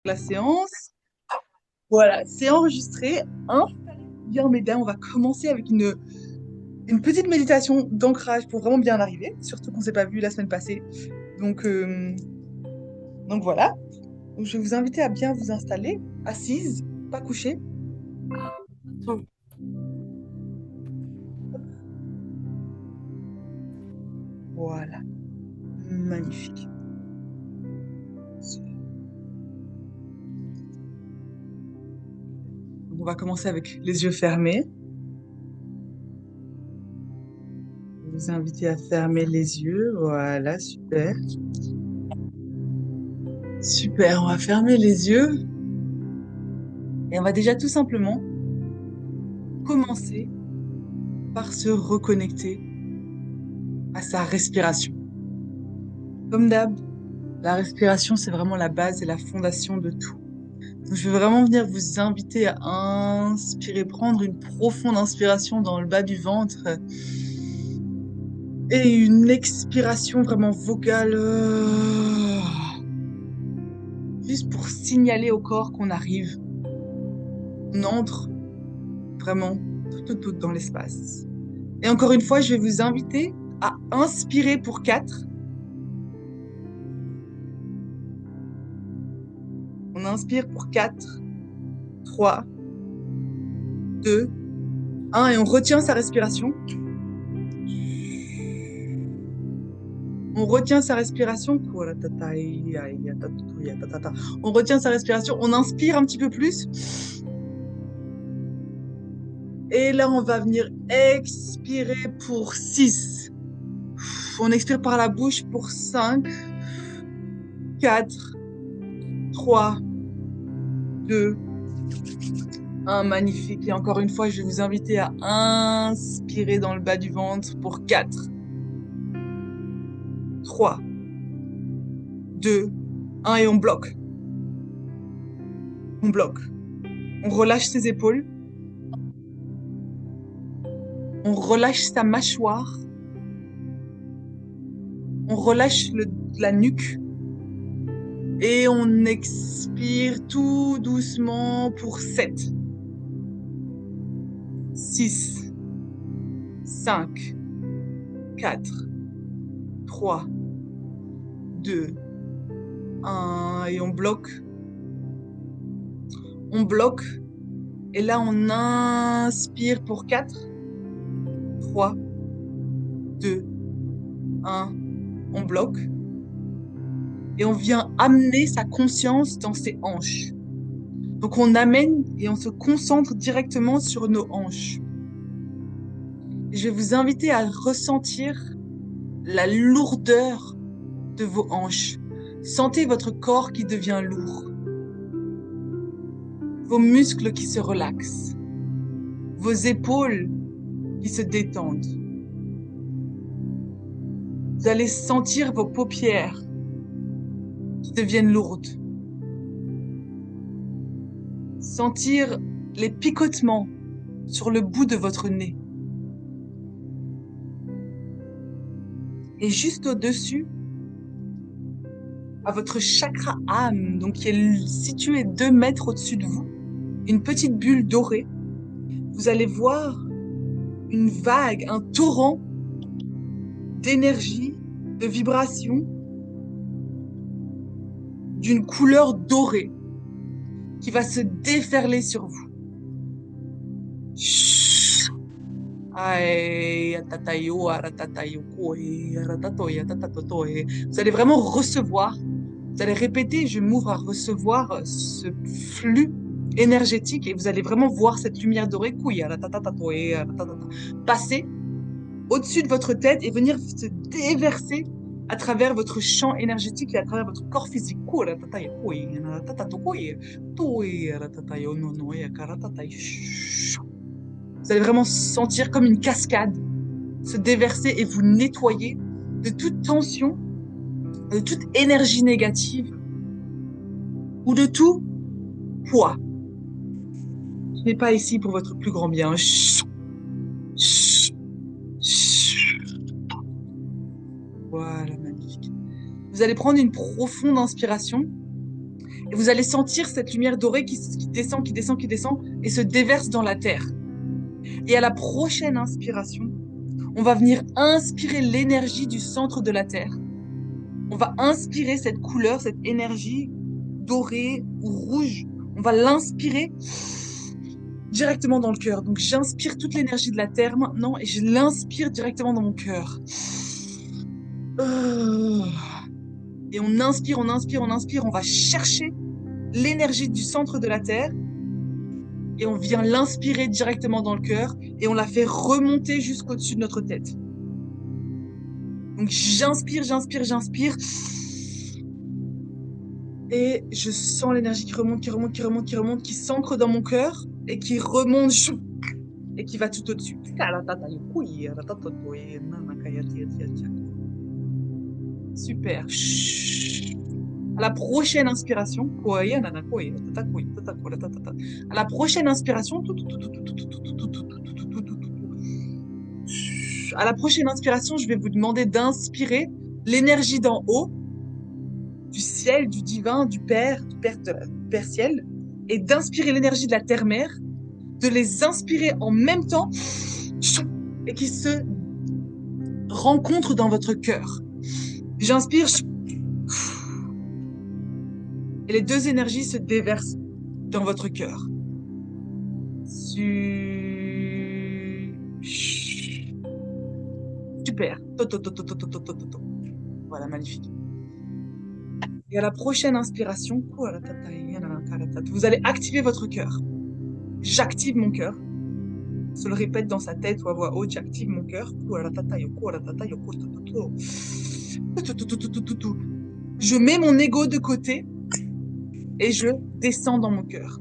La séance. Voilà, c'est enregistré. Installez-vous bien, mesdames. On va commencer avec une petite méditation d'ancrage pour vraiment bien arriver, surtout qu'on ne s'est pas vu la semaine passée. Donc, euh, donc voilà. Donc, je vais vous inviter à bien vous installer, assise, pas couchée. Attends, Voilà, magnifique. Donc, on va commencer avec les yeux fermés. Je vais vous inviter à fermer les yeux. Voilà, super. Super, on va fermer les yeux et on va déjà tout simplement commencer par se reconnecter à sa respiration. Comme d'hab, la respiration, c'est vraiment la base et la fondation de tout. Donc, je vais vraiment venir vous inviter à inspirer, prendre une profonde inspiration dans le bas du ventre et une expiration vraiment vocale, juste pour signaler au corps qu'on arrive, on entre vraiment tout dans l'espace. Et encore une fois, je vais vous inviter à inspirer pour 4. On inspire pour 4, 3, 2, 1 et on retient sa respiration. On retient sa respiration. On retient sa respiration. On inspire un petit peu plus. Et là, on va venir expirer pour 6. On expire par la bouche pour 5, 4, 3, 2, 1. Magnifique. Et encore une fois, je vais vous inviter à inspirer dans le bas du ventre pour 4, 3, 2, 1. Et on bloque. On bloque. On relâche ses épaules. On relâche sa mâchoire. On relâche la nuque et on expire tout doucement pour 7, 6, 5, 4, 3, 2, 1 et on bloque. On bloque et là on inspire pour 4, 3, 2, 1. On bloque et on vient amener sa conscience dans ses hanches. Donc on amène et on se concentre directement sur nos hanches. Je vais vous inviter à ressentir la lourdeur de vos hanches. Sentez votre corps qui devient lourd, vos muscles qui se relaxent, vos épaules qui se détendent. Vous allez sentir vos paupières qui deviennent lourdes. Sentir les picotements sur le bout de votre nez. Et juste au-dessus, à votre chakra âme, donc qui est situé 2 mètres au-dessus de vous, une petite bulle dorée, vous allez voir une vague, un torrent d'énergie, de vibration, d'une couleur dorée qui va se déferler sur vous. Vous allez vraiment recevoir, vous allez répéter, je m'ouvre à recevoir ce flux énergétique et vous allez vraiment voir cette lumière dorée passer au-dessus de votre tête et venir se déverser à travers votre champ énergétique et à travers votre corps physique. Vous allez vraiment sentir comme une cascade se déverser et vous nettoyer de toute tension, de toute énergie négative ou de tout poids. Je n'ai pas ici pour votre plus grand bien. Voilà, magnifique. Vous allez prendre une profonde inspiration Et vous allez sentir cette lumière dorée qui descend, qui descend, qui descend et se déverse dans la terre. Et à la prochaine inspiration, on va venir inspirer l'énergie du centre de la terre. On va inspirer cette couleur, cette énergie dorée ou rouge. On va l'inspirer directement dans le cœur. Donc j'inspire toute l'énergie de la terre maintenant et je l'inspire directement dans mon cœur. Et on inspire, on inspire, on inspire. On va chercher l'énergie du centre de la terre et on vient l'inspirer directement dans le cœur et on la fait remonter jusqu'au-dessus de notre tête. Donc j'inspire, j'inspire, j'inspire et je sens l'énergie qui remonte, qui remonte, qui remonte, qui remonte, qui s'ancre dans mon cœur et qui remonte et qui va tout au-dessus. Super. À la prochaine inspiration, à la prochaine inspiration, à la prochaine inspiration, je vais vous demander d'inspirer l'énergie d'en haut, du ciel, du divin, du Père ciel, et d'inspirer l'énergie de la terre-mère, de les inspirer en même temps et qui se rencontrent dans votre cœur. J'inspire et les deux énergies se déversent dans votre cœur. Super. Voilà, magnifique. Et à la prochaine inspiration, vous allez activer votre cœur. J'active mon cœur. Se le répète dans sa tête ou à voix haute, j'active mon cœur. Je mets mon ego de côté et je descends dans mon cœur.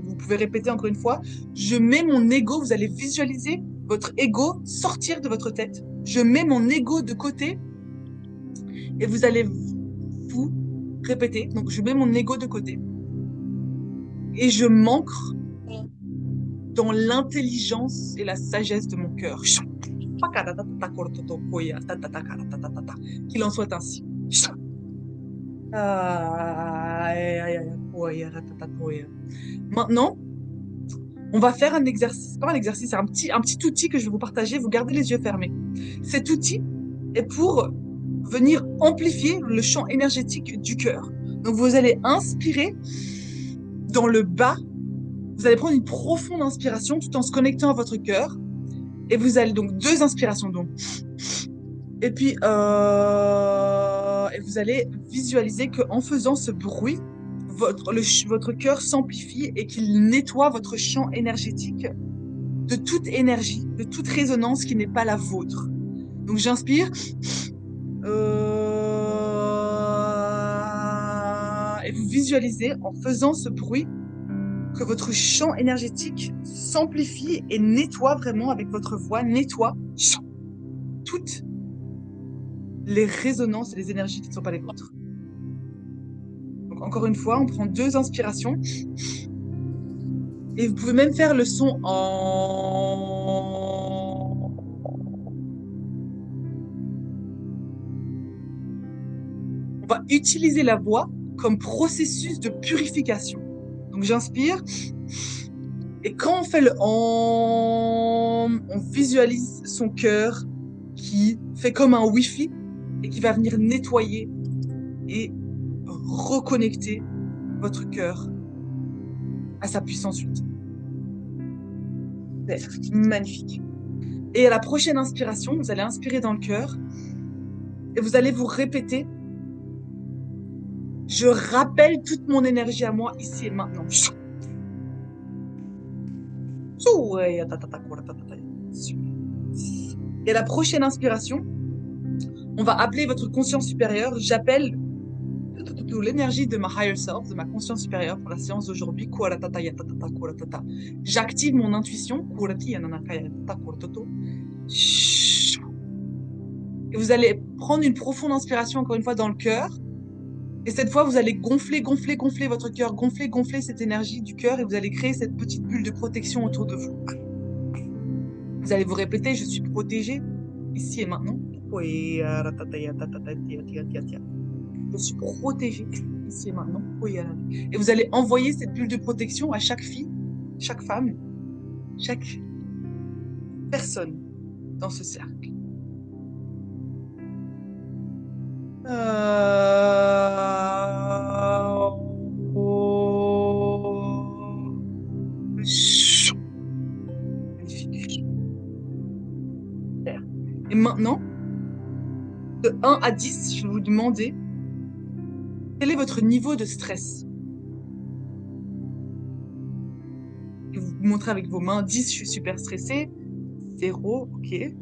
Vous pouvez répéter encore une fois. Je mets mon ego, vous allez visualiser votre ego sortir de votre tête. Je mets mon ego de côté et vous allez vous répéter. Donc, je mets mon ego de côté et je m'ancre dans l'intelligence et la sagesse de mon cœur. Qu'il en soit ainsi. Maintenant, on va faire un exercice. Pas un exercice, c'est un petit outil que je vais vous partager. Vous gardez les yeux fermés. Cet outil est pour venir amplifier le champ énergétique du cœur. Donc, vous allez inspirer dans le bas. Vous allez prendre une profonde inspiration tout en se connectant à votre cœur. Et vous allez donc 2 inspirations. Donc. Et puis, et vous allez visualiser qu'en faisant ce bruit, votre cœur s'amplifie et qu'il nettoie votre champ énergétique de toute énergie, de toute résonance qui n'est pas la vôtre. Donc j'inspire. Et vous visualisez en faisant ce bruit que votre champ énergétique s'amplifie et nettoie vraiment avec votre voix, nettoie toutes les résonances et les énergies qui ne sont pas les vôtres. Donc encore une fois, on prend 2 inspirations et vous pouvez même faire le son en... On va utiliser la voix comme processus de purification. Donc j'inspire et quand on fait le on visualise son cœur qui fait comme un Wi-Fi et qui va venir nettoyer et reconnecter votre cœur à sa puissance ultime. Magnifique. Et à la prochaine inspiration, vous allez inspirer dans le cœur et vous allez vous répéter: je rappelle toute mon énergie à moi ici et maintenant. Et à la prochaine inspiration, on va appeler votre conscience supérieure. J'appelle l'énergie de ma higher self, de ma conscience supérieure pour la séance d'aujourd'hui. J'active mon intuition. Et vous allez prendre une profonde inspiration encore une fois dans le cœur. Et cette fois, vous allez gonfler votre cœur, gonfler cette énergie du cœur et vous allez créer cette petite bulle de protection autour de vous. Vous allez vous répéter: je suis protégée ici et maintenant. Je suis protégée ici et maintenant. Oui, et vous allez envoyer cette bulle de protection à chaque fille, chaque femme, chaque personne dans ce cercle. Chou. Magnifique. Super. Et maintenant, de 1 à 10, je vais vous demander quel est votre niveau de stress. Et vous montrez avec vos mains 10, je suis super stressée. 0, ok.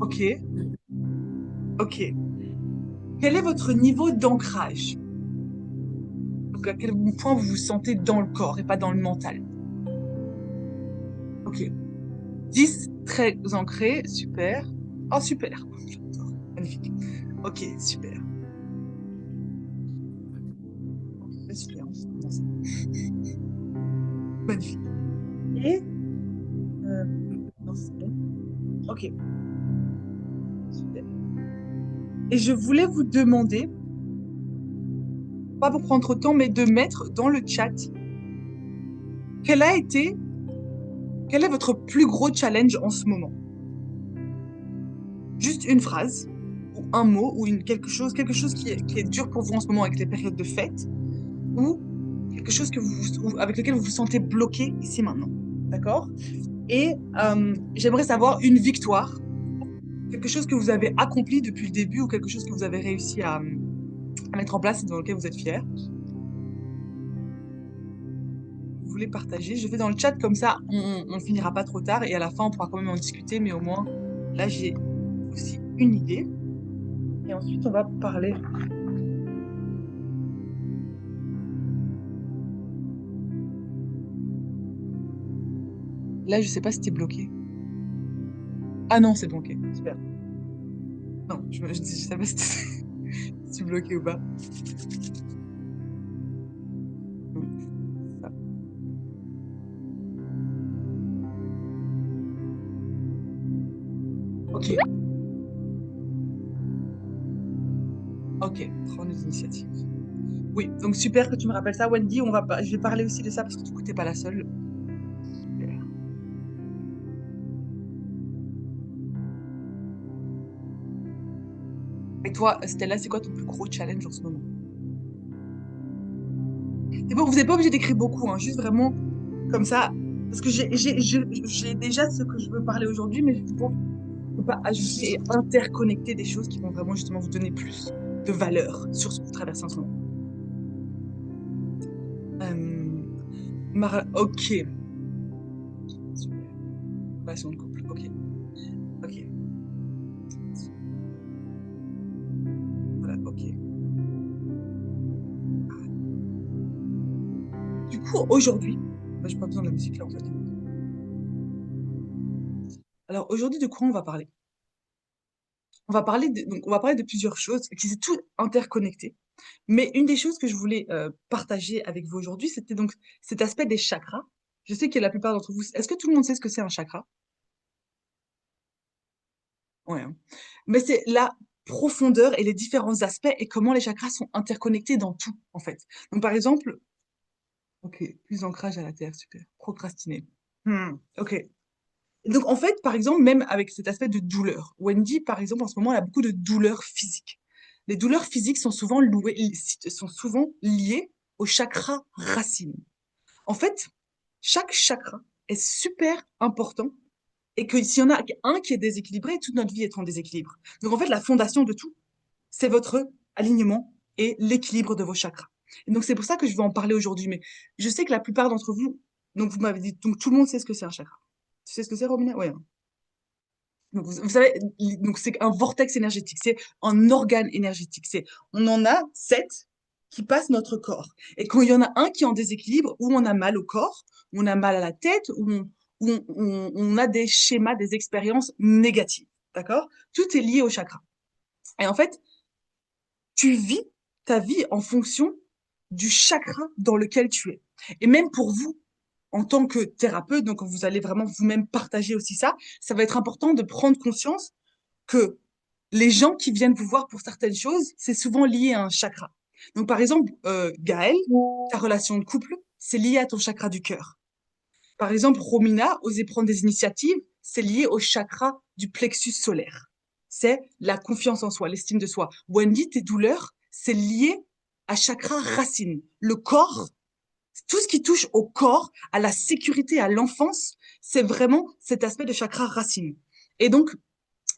Ok, ok. Quel est votre niveau d'ancrage? Donc, à quel point vous vous sentez dans le corps et pas dans le mental? Ok. 10, très ancré, super. Oh, super. J'adore. Magnifique. Ok, super. Ok, super. On commence. Magnifique. Et, non, c'est bon. Ok, super. Et je voulais vous demander, pas pour prendre trop de temps, mais de mettre dans le chat quel a été, quel est votre plus gros challenge en ce moment? Juste une phrase, ou un mot, ou quelque chose qui est dur pour vous en ce moment avec les périodes de fête, ou quelque chose avec lequel vous vous sentez bloqué ici maintenant. D'accord? Et j'aimerais savoir une victoire, quelque chose que vous avez accompli depuis le début ou quelque chose que vous avez réussi à mettre en place et dans lequel vous êtes fier. Vous voulez partager? Je fais dans le chat comme ça, on finira pas trop tard et à la fin on pourra quand même en discuter, mais au moins là j'ai aussi une idée. Et ensuite on va parler. Là je sais pas si t'es bloqué. Ah non, c'est bon, ok, super. Non, je sais pas si si tu es bloqué ou pas. Ça. Ok, ok, prendre les initiatives. Oui, donc super que tu me rappelles ça, Wendy. Je vais parler aussi de ça parce que du coup, t'es pas la seule. Super. Et toi, Stella, c'est quoi ton plus gros challenge en ce moment? Et bon, vous n'êtes pas obligé d'écrire beaucoup, hein, juste vraiment comme ça. Parce que j'ai déjà ce que je veux parler aujourd'hui, mais je ne peux pas ajouter et interconnecter des choses qui vont vraiment justement vous donner plus de valeur sur ce que vous traversez en ce moment. Ok. Super. Relation de couple. Ok. Ok. Voilà. Ok. Du coup, aujourd'hui, bah, j'ai pas besoin de la musique là en fait. Alors aujourd'hui, de quoi on va parler? Donc, on va parler de plusieurs choses qui sont tout interconnectées. Mais une des choses que je voulais partager avec vous aujourd'hui, c'était donc cet aspect des chakras. Je sais que la plupart d'entre vous, est-ce que tout le monde sait ce que c'est un chakra? Ouais, hein. Mais c'est la profondeur et les différents aspects et comment les chakras sont interconnectés dans tout, en fait. Donc, par exemple, ok, plus ancrage à la terre, super. Procrastiner. Ok. Donc, en fait, par exemple, même avec cet aspect de douleur, Wendy, par exemple, en ce moment, elle a beaucoup de douleurs physiques. Les douleurs physiques sont souvent liées au chakra racine. En fait, chaque chakra est super important et que s'il y en a un qui est déséquilibré, toute notre vie est en déséquilibre. Donc, en fait, la fondation de tout, c'est votre alignement et l'équilibre de vos chakras. Et donc, c'est pour ça que je vais en parler aujourd'hui. Mais je sais que la plupart d'entre vous, donc vous m'avez dit, donc tout le monde sait ce que c'est un chakra. Tu sais ce que c'est, Romina? Oui. Donc, vous savez, donc c'est un vortex énergétique, c'est un organe énergétique. On en a 7 qui passent notre corps. Et quand il y en a un qui est en déséquilibre, où on a mal au corps, où on a mal à la tête, où on a des schémas, des expériences négatives. D'accord? Tout est lié au chakra. Et en fait, tu vis ta vie en fonction du chakra dans lequel tu es. Et même pour vous, en tant que thérapeute, donc vous allez vraiment vous-même partager aussi ça, ça va être important de prendre conscience que les gens qui viennent vous voir pour certaines choses, c'est souvent lié à un chakra. Donc, par exemple, Gaël, ta relation de couple, c'est lié à ton chakra du cœur. Par exemple, Romina, oser prendre des initiatives, c'est lié au chakra du plexus solaire. C'est la confiance en soi, l'estime de soi. Wendy, tes douleurs, c'est lié à chakra racine. Le corps, tout ce qui touche au corps, à la sécurité, à l'enfance, c'est vraiment cet aspect de chakra racine. Et donc,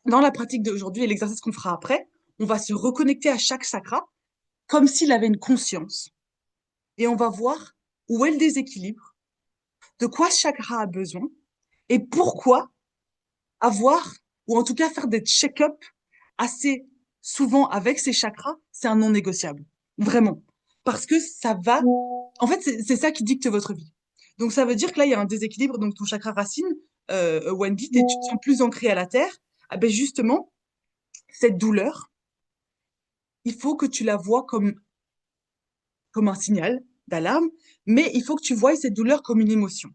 dans la pratique d'aujourd'hui et l'exercice qu'on fera après, on va se reconnecter à chaque chakra comme s'il avait une conscience. Et on va voir où est le déséquilibre, de quoi ce chakra a besoin et pourquoi avoir, ou en tout cas faire des check-up assez souvent avec ces chakras, c'est un non négociable. Vraiment. Parce que ça va, en fait, c'est ça qui dicte votre vie. Donc ça veut dire que là, il y a un déséquilibre, donc ton chakra racine, Wendy, tu te sens plus ancré à la terre. Ah ben justement, cette douleur, il faut que tu la vois comme un signal d'alarme, mais il faut que tu voies cette douleur comme une émotion.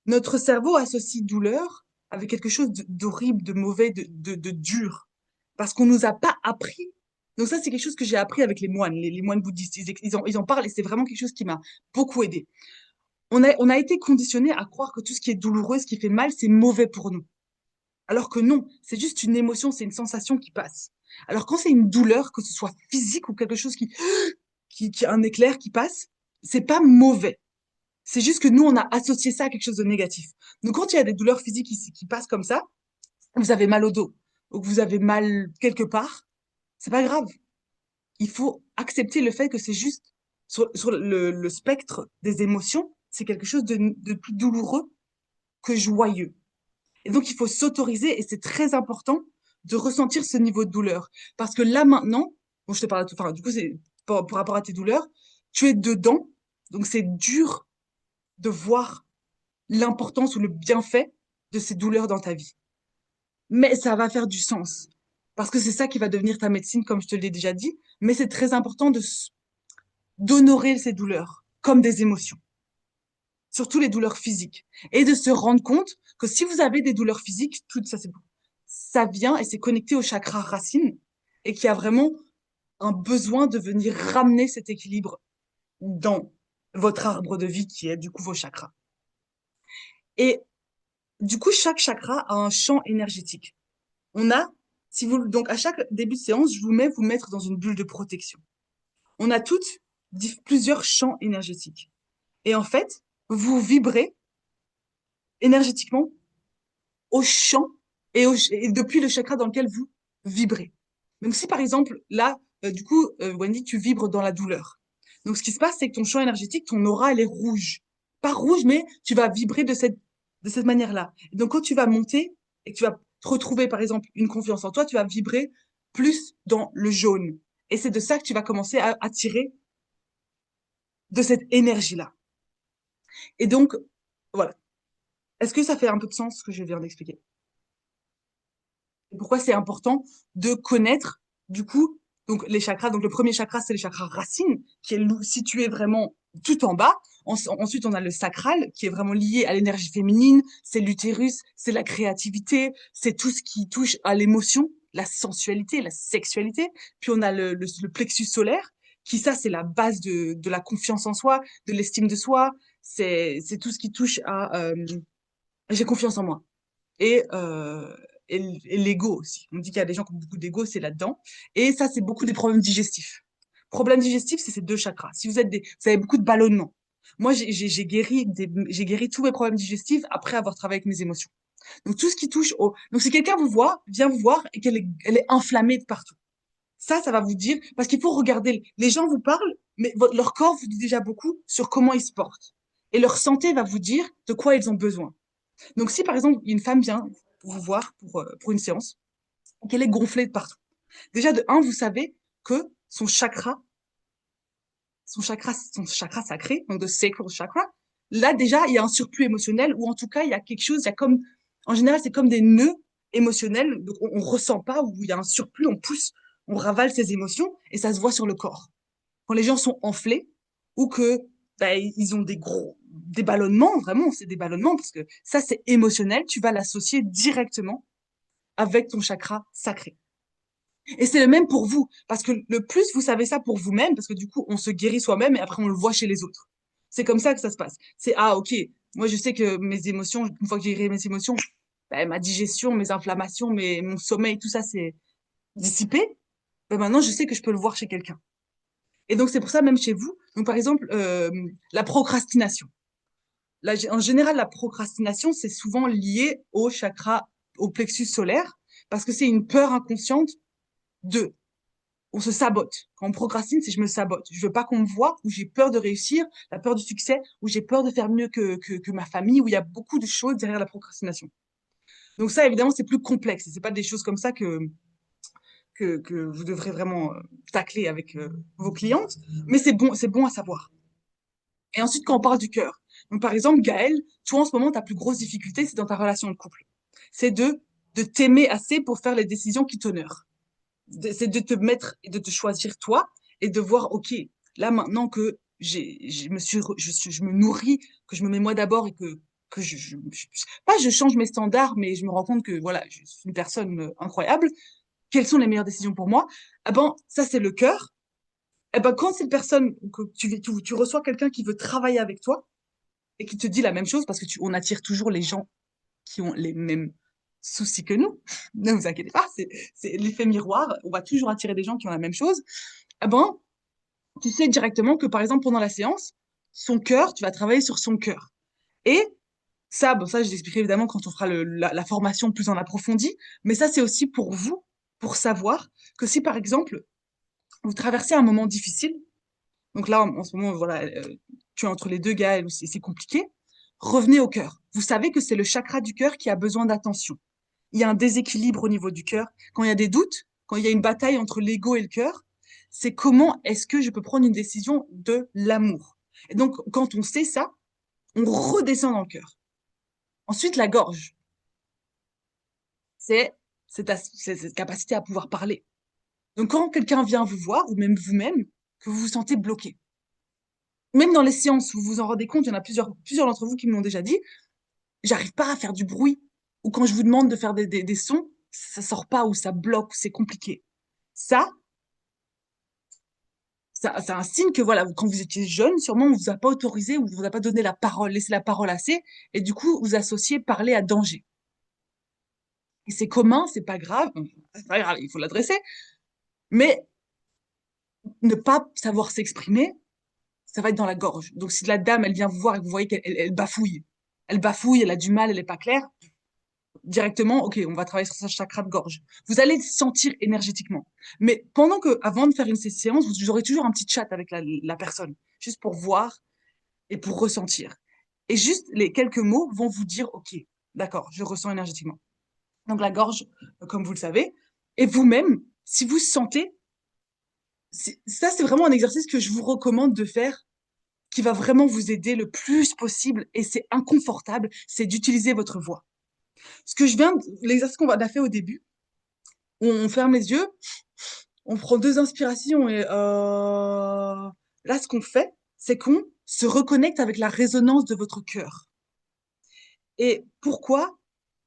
Notre cerveau associe douleur avec quelque chose d'horrible, de mauvais, de dur, parce qu'on nous a pas appris. Donc ça, c'est quelque chose que j'ai appris avec les moines, les moines bouddhistes. Ils en parlent et c'est vraiment quelque chose qui m'a beaucoup aidé. On a été conditionné à croire que tout ce qui est douloureux, ce qui fait mal, c'est mauvais pour nous. Alors que non, c'est juste une émotion, c'est une sensation qui passe. Alors quand c'est une douleur, que ce soit physique ou quelque chose qui un éclair qui passe, c'est pas mauvais. C'est juste que nous, on a associé ça à quelque chose de négatif. Donc, quand il y a des douleurs physiques qui passent comme ça, vous avez mal au dos, ou que vous avez mal quelque part, c'est pas grave. Il faut accepter le fait que c'est juste sur le spectre des émotions, c'est quelque chose de plus douloureux que joyeux. Et donc, il faut s'autoriser, et c'est très important de ressentir ce niveau de douleur. Parce que là, maintenant, bon, je te parle, enfin, du coup, c'est par rapport à tes douleurs, tu es dedans, donc c'est dur de voir l'importance ou le bienfait de ces douleurs dans ta vie. Mais ça va faire du sens. Parce que c'est ça qui va devenir ta médecine, comme je te l'ai déjà dit. Mais c'est très important d'honorer ces douleurs comme des émotions. Surtout les douleurs physiques. Et de se rendre compte que si vous avez des douleurs physiques, tout ça, ça vient et c'est connecté au chakra racine et qu'il y a vraiment un besoin de venir ramener cet équilibre dans votre arbre de vie qui est du coup vos chakras. Et du coup, chaque chakra a un champ énergétique. On a, si vous, donc à chaque début de séance, je vous mettre dans une bulle de protection. On a toutes plusieurs champs énergétiques. Et en fait, vous vibrez énergétiquement au champ et depuis le chakra dans lequel vous vibrez. Donc si par exemple, là, du coup, Wendy, tu vibres dans la douleur. Donc ce qui se passe, c'est que ton champ énergétique, ton aura, elle est rouge. Pas rouge, mais tu vas vibrer de cette manière-là. Et donc quand tu vas monter et que tu vas te retrouver, par exemple, une confiance en toi, tu vas vibrer plus dans le jaune. Et c'est de ça que tu vas commencer à attirer de cette énergie-là. Et donc, voilà. Est-ce que ça fait un peu de sens ce que je viens d'expliquer? Et pourquoi c'est important de connaître, du coup, donc les chakras. Donc le premier chakra, c'est le chakra racine, qui est situé vraiment tout en bas. Ensuite, on a le sacral, qui est vraiment lié à l'énergie féminine. C'est l'utérus, c'est la créativité, c'est tout ce qui touche à l'émotion, la sensualité, la sexualité. Puis on a le plexus solaire, qui ça, c'est la base de la confiance en soi, de l'estime de soi. C'est tout ce qui touche à j'ai confiance en moi et, et l'ego aussi. On dit qu'il y a des gens qui ont beaucoup d'ego, c'est là-dedans. Et ça, c'est beaucoup des problèmes digestifs. Problèmes digestifs, c'est ces deux chakras. Si vous avez beaucoup de ballonnements. Moi, j'ai guéri tous mes problèmes digestifs après avoir travaillé avec mes émotions. Donc, tout ce qui touche au, donc si quelqu'un vous voit, vient vous voir et elle est inflammée de partout. Ça va vous dire, parce qu'il faut regarder, les gens vous parlent, mais leur corps vous dit déjà beaucoup sur comment ils se portent. Et leur santé va vous dire de quoi ils ont besoin. Donc, si par exemple, une femme vient vous voir pour une séance, qu'elle est gonflée de partout. Déjà, de un, vous savez que son chakra sacré, donc de sacral chakra, là, déjà, il y a un surplus émotionnel, ou en tout cas, il y a quelque chose, il y a comme, en général, c'est comme des nœuds émotionnels, donc on ressent pas, où il y a un surplus, on pousse, on ravale ses émotions, et ça se voit sur le corps. Quand les gens sont enflés, ou que, bah, ils ont des ballonnements, vraiment, c'est des ballonnements, parce que ça, c'est émotionnel, tu vas l'associer directement avec ton chakra sacré. Et c'est le même pour vous, parce que le plus vous savez ça pour vous-même, parce que du coup, on se guérit soi-même et après on le voit chez les autres. C'est comme ça que ça se passe. C'est, ah, ok, moi je sais que mes émotions, une fois que j'ai géré mes émotions, ben, ma digestion, mes inflammations, mon sommeil, tout ça, c'est dissipé. Ben, maintenant, je sais que je peux le voir chez quelqu'un. Et donc, c'est pour ça, même chez vous. Donc, par exemple, la procrastination. Là, en général, la procrastination, c'est souvent lié au chakra, au plexus solaire, parce que c'est une peur inconsciente de on se sabote. Quand on procrastine, c'est je me sabote. Je veux pas qu'on me voie, ou j'ai peur de réussir, la peur du succès, ou j'ai peur de faire mieux que ma famille, où il y a beaucoup de choses derrière la procrastination. Donc ça, évidemment, c'est plus complexe. C'est pas des choses comme ça que vous devrez vraiment tacler avec vos clientes, mais c'est bon à savoir. Et ensuite, quand on parle du cœur. Donc, par exemple, Gaëlle, toi, en ce moment, ta plus grosse difficulté, c'est dans ta relation de couple. C'est de t'aimer assez pour faire les décisions qui t'honorent. C'est de te mettre et de te choisir toi et de voir, OK, là, maintenant que je me nourris, que je me mets moi d'abord et que pas je change mes standards, mais je me rends compte que, voilà, je suis une personne incroyable. Quelles sont les meilleures décisions pour moi? Ah ben, ça, c'est le cœur. Eh ben, quand cette personne, que tu reçois quelqu'un qui veut travailler avec toi et qui te dit la même chose, parce que on attire toujours les gens qui ont les mêmes soucis que nous. Ne vous inquiétez pas, c'est l'effet miroir. On va toujours attirer des gens qui ont la même chose. Eh ben, tu sais directement que, par exemple, pendant la séance, son cœur, tu vas travailler sur son cœur. Et ça, bon, ça, je l'expliquerai évidemment quand on fera la formation plus en approfondi. Mais ça, c'est aussi pour vous, pour savoir que si, par exemple, vous traversez un moment difficile, donc là, en ce moment, voilà, tu es entre les deux gars, et c'est compliqué. Revenez au cœur. Vous savez que c'est le chakra du cœur qui a besoin d'attention. Il y a un déséquilibre au niveau du cœur. Quand il y a des doutes, quand il y a une bataille entre l'ego et le cœur, c'est comment est-ce que je peux prendre une décision de l'amour. Et donc, quand on sait ça, on redescend dans le cœur. Ensuite, la gorge, c'est cette capacité à pouvoir parler. Donc, quand quelqu'un vient vous voir, ou même vous-même, que vous vous sentez bloqué, même dans les séances, vous vous en rendez compte, il y en a plusieurs d'entre vous qui me l'ont déjà dit, j'arrive pas à faire du bruit. Ou quand je vous demande de faire des sons, ça sort pas, ou ça bloque, ou c'est compliqué. Ça, c'est un signe que voilà, quand vous étiez jeune, sûrement on vous a pas autorisé, ou on vous a pas donné la parole, laissé la parole assez, et du coup, vous associez parler à danger. Et c'est commun, c'est pas grave, il faut l'adresser, mais ne pas savoir s'exprimer, ça va être dans la gorge. Donc si la dame, elle vient vous voir et que vous voyez elle bafouille, elle a du mal, elle est pas claire, directement, ok, on va travailler sur sa chakra de gorge. Vous allez le sentir énergétiquement. Mais avant de faire une séance, vous aurez toujours un petit chat avec la personne, juste pour voir et pour ressentir. Et juste les quelques mots vont vous dire, ok, d'accord, je ressens énergétiquement. Donc la gorge, comme vous le savez, et vous-même, si vous sentez, ça c'est vraiment un exercice que je vous recommande de faire, qui va vraiment vous aider le plus possible, et c'est inconfortable, c'est d'utiliser votre voix. L'exercice qu'on a fait au début, on ferme les yeux, on prend deux inspirations et là, ce qu'on fait, c'est qu'on se reconnecte avec la résonance de votre cœur. Et pourquoi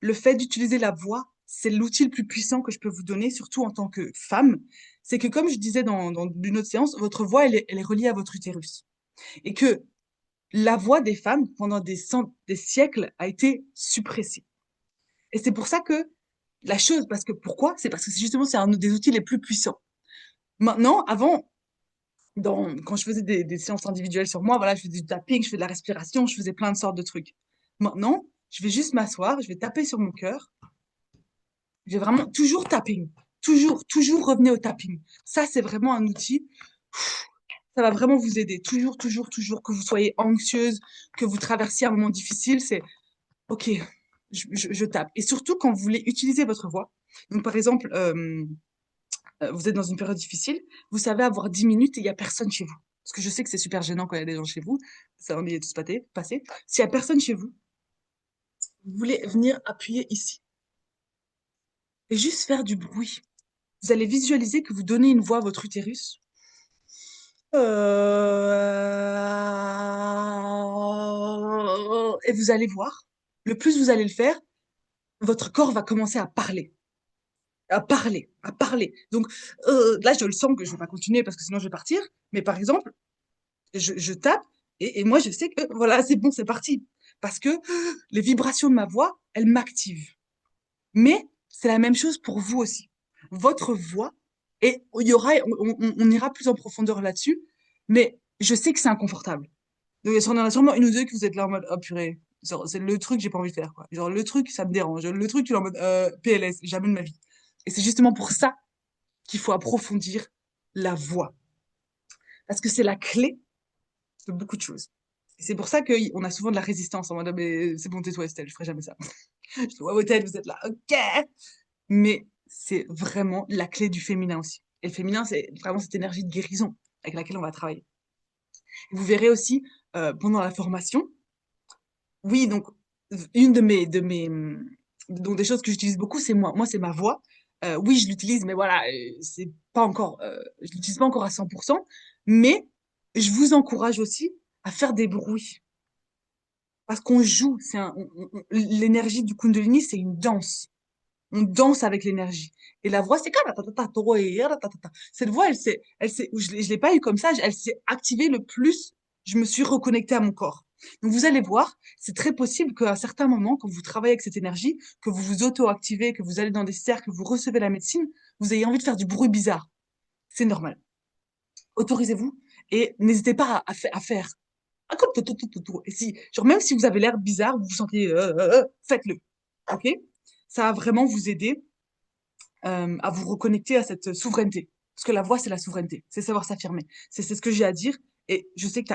le fait d'utiliser la voix, c'est l'outil le plus puissant que je peux vous donner, surtout en tant que femme, c'est que comme je disais dans une autre séance, votre voix, elle est reliée à votre utérus. Et que la voix des femmes, pendant des siècles, a été suppressée. Et c'est pour ça que pourquoi? C'est parce que justement, c'est un des outils les plus puissants. Maintenant, avant, quand je faisais des séances individuelles sur moi, voilà, je faisais du tapping, je faisais de la respiration, je faisais plein de sortes de trucs. Maintenant, je vais juste m'asseoir, je vais taper sur mon cœur. Je vais vraiment toujours tapping. Toujours revenez au tapping. Ça, c'est vraiment un outil. Ça va vraiment vous aider. Toujours, que vous soyez anxieuse, que vous traversiez un moment difficile, c'est OK, je tape. Et surtout quand vous voulez utiliser votre voix. Donc, par exemple, vous êtes dans une période difficile, vous savez avoir 10 minutes et il n'y a personne chez vous. Parce que je sais que c'est super gênant quand il y a des gens chez vous. Ça en est tous passé. S'il n'y a personne chez vous, vous voulez venir appuyer ici. Et juste faire du bruit. Vous allez visualiser que vous donnez une voix à votre utérus. Et vous allez voir, le plus vous allez le faire, votre corps va commencer à parler. à parler, à parler. Donc là, je le sens que je vais pas continuer parce que sinon je vais partir. Mais par exemple, je tape et moi je sais que voilà, c'est bon, c'est parti. Parce que les vibrations de ma voix, elles m'activent. Mais c'est la même chose pour vous aussi. Votre voix, et il y aura, on ira plus en profondeur là-dessus, mais je sais que c'est inconfortable. Donc, il y en a sûrement une ou deux que vous êtes là en mode, oh purée, genre, c'est le truc que j'ai pas envie de faire, quoi. Genre, le truc, ça me dérange. Le truc, tu es en mode, PLS, jamais de ma vie. Et c'est justement pour ça qu'il faut approfondir la voix. Parce que c'est la clé de beaucoup de choses. Et c'est pour ça qu'on a souvent de la résistance en mode, ah, mais c'est bon, tais-toi, Estelle, je ferai jamais ça. Je vois vos têtes, vous êtes là, ok. Mais c'est vraiment la clé du féminin aussi. Et le féminin, c'est vraiment cette énergie de guérison avec laquelle on va travailler. Vous verrez aussi pendant la formation, oui, donc une donc des choses que j'utilise beaucoup, c'est moi. Moi, c'est ma voix. Oui, je l'utilise, mais voilà, c'est pas encore, je l'utilise pas encore à 100%. Mais je vous encourage aussi à faire des bruits parce qu'on joue. L'énergie du Kundalini, c'est une danse. On danse avec l'énergie. Et la voix, c'est comme cette voix, je l'ai pas eu comme ça, elle s'est activée le plus, je me suis reconnectée à mon corps. Donc vous allez voir, c'est très possible qu'à un certain moment, quand vous travaillez avec cette énergie, que vous vous auto-activez, que vous allez dans des cercles, que vous recevez la médecine, vous ayez envie de faire du bruit bizarre. C'est normal. Autorisez-vous et n'hésitez pas à faire. Et si, genre même si vous avez l'air bizarre, vous vous sentez, faites-le. Ok? Ça va vraiment vous aider à vous reconnecter à cette souveraineté. Parce que la voix, c'est la souveraineté, c'est savoir s'affirmer. C'est ce que j'ai à dire. Et je sais que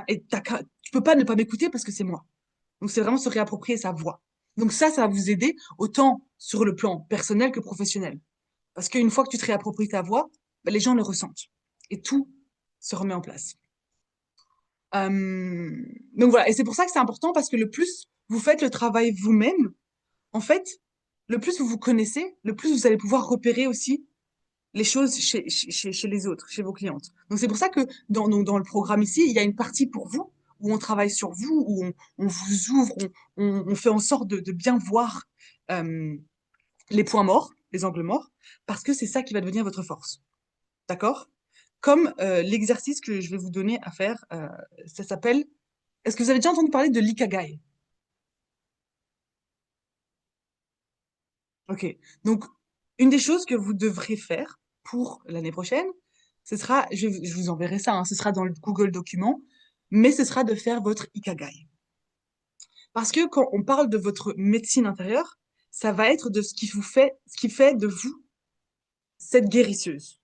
tu peux pas ne pas m'écouter parce que c'est moi. Donc c'est vraiment se réapproprier sa voix. Donc ça va vous aider autant sur le plan personnel que professionnel. Parce qu'une fois que tu te réappropries ta voix, ben, les gens le ressentent. Et tout se remet en place. Donc voilà, et c'est pour ça que c'est important parce que le plus vous faites le travail vous-même, en fait, le plus vous vous connaissez, le plus vous allez pouvoir repérer aussi les choses chez les autres, chez vos clientes. Donc c'est pour ça que dans le programme ici, il y a une partie pour vous, où on travaille sur vous, où on vous ouvre, on fait en sorte de bien voir euh, les points morts, les angles morts, parce que c'est ça qui va devenir votre force. D'accord? Comme l'exercice que je vais vous donner à faire, ça s'appelle... Est-ce que vous avez déjà entendu parler de l'Ikagai? Ok. Donc, une des choses que vous devrez faire pour l'année prochaine, ce sera, je vous enverrai ça, hein, ce sera dans le Google document, mais ce sera de faire votre Ikagai. Parce que quand on parle de votre médecine intérieure, ça va être de ce qui fait de vous cette guérisseuse.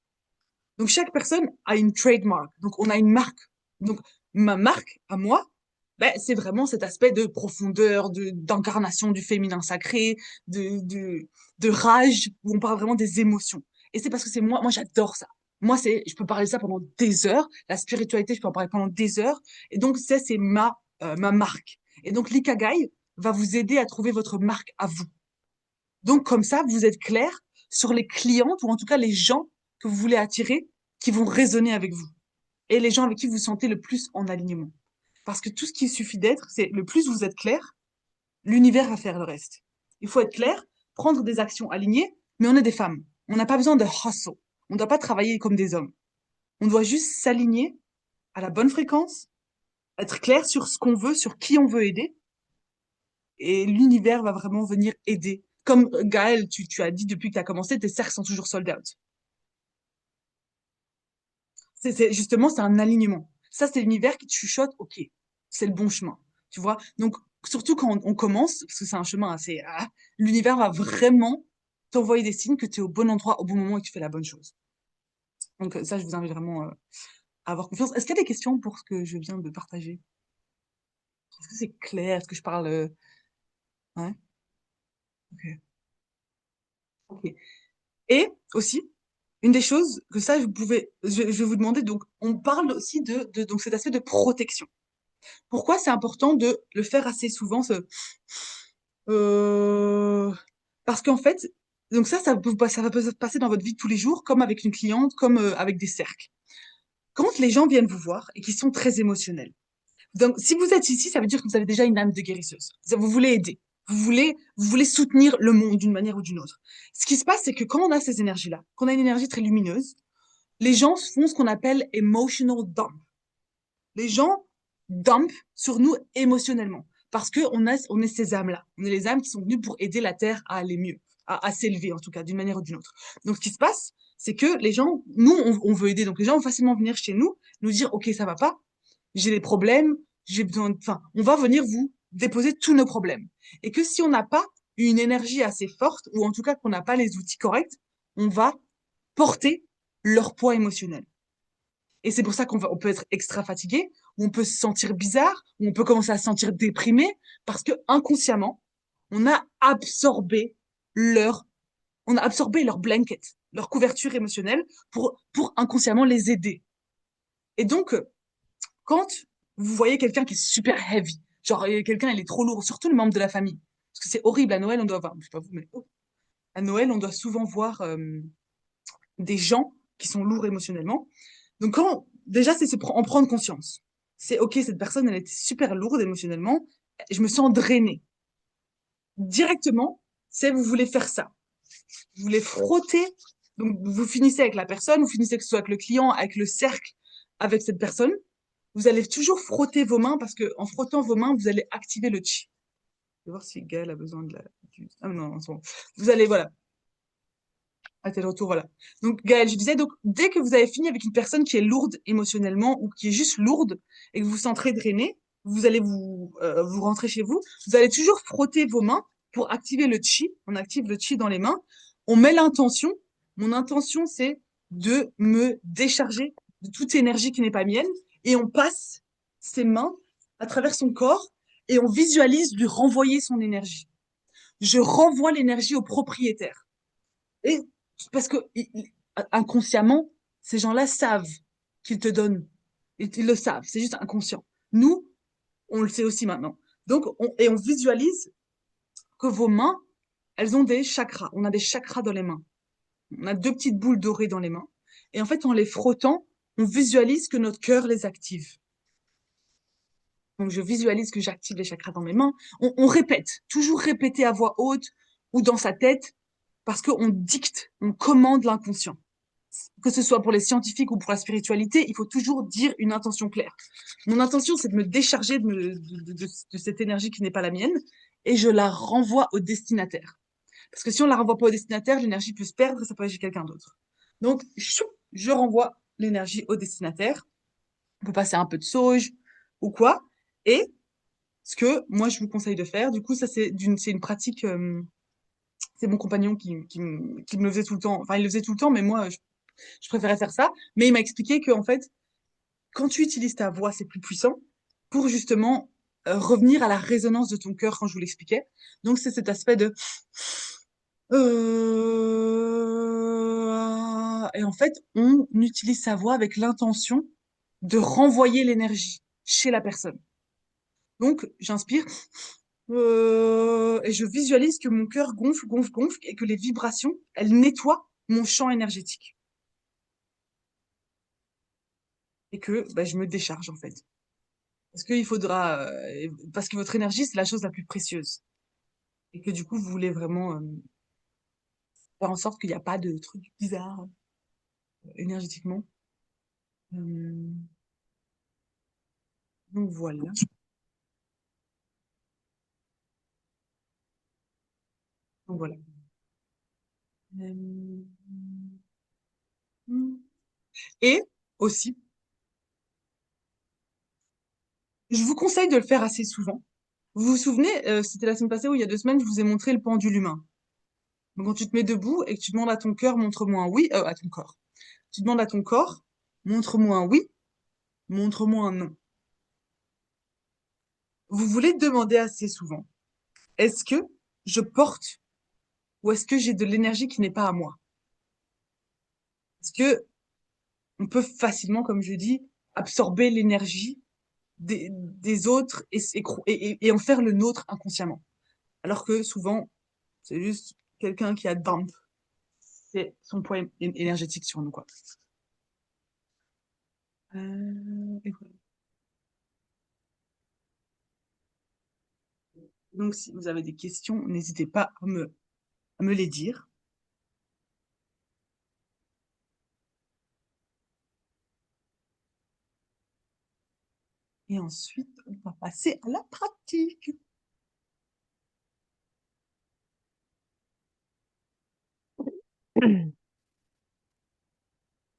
Donc, chaque personne a une trademark. Donc, on a une marque. Donc, ma marque, à moi, ben, c'est vraiment cet aspect de profondeur, d'incarnation du féminin sacré, de rage, où on parle vraiment des émotions. Et c'est parce que c'est moi, j'adore ça. Moi, je peux parler de ça pendant des heures. La spiritualité, je peux en parler pendant des heures. Et donc, c'est ma marque. Et donc, l'Ikagai va vous aider à trouver votre marque à vous. Donc, comme ça, vous êtes clair sur les clientes, ou en tout cas les gens que vous voulez attirer, qui vont résonner avec vous. Et les gens avec qui vous vous sentez le plus en alignement. Parce que tout ce qui suffit d'être, c'est le plus vous êtes clair, l'univers va faire le reste. Il faut être clair, prendre des actions alignées, mais on est des femmes. On n'a pas besoin de hustle. On ne doit pas travailler comme des hommes. On doit juste s'aligner à la bonne fréquence, être clair sur ce qu'on veut, sur qui on veut aider, et l'univers va vraiment venir aider. Comme Gaël, tu as dit depuis que tu as commencé, tes cercles sont toujours sold out. Justement, c'est un alignement. Ça, c'est l'univers qui te chuchote, ok, c'est le bon chemin. Tu vois? Donc, surtout quand on commence, parce que c'est un chemin assez, l'univers va vraiment t'envoyer des signes que tu es au bon endroit, au bon moment et que tu fais la bonne chose. Donc, ça, je vous invite vraiment à avoir confiance. Est-ce qu'il y a des questions pour ce que je viens de partager? Est-ce que c'est clair? Est-ce que je parle, ouais? Ok. Ok. Et aussi, une des choses que ça, je vais vous demander, donc, on parle aussi donc cet aspect de protection. Pourquoi c'est important de le faire assez souvent, euh, parce qu'en fait, donc ça va se passer dans votre vie de tous les jours, comme avec une cliente, comme avec des cercles. Quand les gens viennent vous voir et qu'ils sont très émotionnels. Donc, si vous êtes ici, ça veut dire que vous avez déjà une âme de guérisseuse. Vous voulez aider. vous voulez soutenir le monde d'une manière ou d'une autre. Ce qui se passe, c'est que quand on a ces énergies-là, quand on a une énergie très lumineuse, les gens font ce qu'on appelle emotional dump. Les gens dumpent sur nous émotionnellement parce que on est ces âmes-là. On est les âmes qui sont venues pour aider la Terre à aller mieux, à s'élever en tout cas, d'une manière ou d'une autre. Donc ce qui se passe, c'est que les gens, nous, on veut aider. Donc les gens vont facilement venir chez nous, nous dire, OK, ça va pas, j'ai des problèmes, j'ai besoin de... Enfin, on va venir vous déposer tous nos problèmes. Et que si on n'a pas une énergie assez forte, ou en tout cas qu'on n'a pas les outils corrects, on va porter leur poids émotionnel. Et c'est pour ça on peut être extra fatigué, ou on peut se sentir bizarre, ou on peut commencer à se sentir déprimé, parce que inconsciemment, on a absorbé leur, on a absorbé leur blanket, leur couverture émotionnelle pour inconsciemment les aider. Et donc, quand vous voyez quelqu'un qui est super heavy, genre quelqu'un il est trop lourd, surtout le membre de la famille, parce que c'est horrible à Noël, on doit voir, je sais pas vous, mais à Noël on doit souvent voir des gens qui sont lourds émotionnellement. Donc quand déjà c'est en prendre conscience. C'est OK, cette personne elle était super lourde émotionnellement, je me sens drainée. Directement, c'est vous voulez faire ça. Vous voulez frotter, donc vous finissez avec la personne, vous finissez que ce soit avec le client, avec le cercle, avec cette personne. Vous allez toujours frotter vos mains parce que en frottant vos mains, vous allez activer le chi. Je vais voir si Gaël a besoin de la. Ah non, non, c'est bon. Vous allez, voilà. Ah, t'es de retour, voilà. Donc, Gaël, je disais, donc, dès que vous avez fini avec une personne qui est lourde émotionnellement ou qui est juste lourde et que vous vous sentez drainé, vous allez vous rentrer chez vous, vous allez toujours frotter vos mains pour activer le chi. On active le chi dans les mains. On met l'intention. Mon intention, c'est de me décharger de toute énergie qui n'est pas mienne et on passe ses mains à travers son corps et on visualise lui renvoyer son énergie. Je renvoie l'énergie au propriétaire. Et parce que inconsciemment, ces gens-là savent qu'ils te donnent. Ils le savent, c'est juste inconscient. Nous, on le sait aussi maintenant. Donc, on visualise que vos mains, elles ont des chakras. On a des chakras dans les mains. On a deux petites boules dorées dans les mains. Et en fait, en les frottant, on visualise que notre cœur les active. Donc, je visualise que j'active les chakras dans mes mains. On répète, toujours répéter à voix haute ou dans sa tête, parce qu'on dicte, on commande l'inconscient. Que ce soit pour les scientifiques ou pour la spiritualité, il faut toujours dire une intention claire. Mon intention, c'est de me décharger de cette énergie qui n'est pas la mienne et je la renvoie au destinataire. Parce que si on la renvoie pas au destinataire, l'énergie peut se perdre et ça peut aller chez quelqu'un d'autre. Donc, je renvoie l'énergie au destinataire. On peut passer un peu de sauge ou quoi. Et ce que moi, je vous conseille de faire, du coup, ça, c'est une pratique, c'est mon compagnon qui me le faisait tout le temps. Enfin, il le faisait tout le temps, mais moi, je préférais faire ça. Mais il m'a expliqué que, en fait, quand tu utilises ta voix, c'est plus puissant pour justement revenir à la résonance de ton cœur quand je vous l'expliquais. Donc, c'est cet aspect de... Et en fait, on utilise sa voix avec l'intention de renvoyer l'énergie chez la personne. Donc, j'inspire et je visualise que mon cœur gonfle, gonfle, gonfle et que les vibrations, elles nettoient mon champ énergétique. Et que bah, je me décharge en fait. Parce qu'il faudra, parce que votre énergie, c'est la chose la plus précieuse. Et que du coup, vous voulez vraiment faire en sorte qu'il n'y a pas de trucs bizarres énergétiquement. Euh, donc voilà. Donc voilà. Euh, Et aussi, je vous conseille de le faire assez souvent. Vous vous souvenez, c'était la semaine passée ou il y a 2 semaines, je vous ai montré le pendule humain. Donc quand tu te mets debout et que tu demandes à ton cœur, montre-moi un oui, à ton corps. Tu demandes à ton corps, montre-moi un oui, montre-moi un non. Vous voulez demander assez souvent. Est-ce que je porte ou est-ce que j'ai de l'énergie qui n'est pas à moi? Parce que on peut facilement, comme je dis, absorber l'énergie des autres et en faire le nôtre inconsciemment. Alors que souvent, c'est juste quelqu'un qui a dump, c'est son poids énergétique sur nous, quoi. Et voilà. Donc, si vous avez des questions, n'hésitez pas à me les dire. Et ensuite, on va passer à la pratique.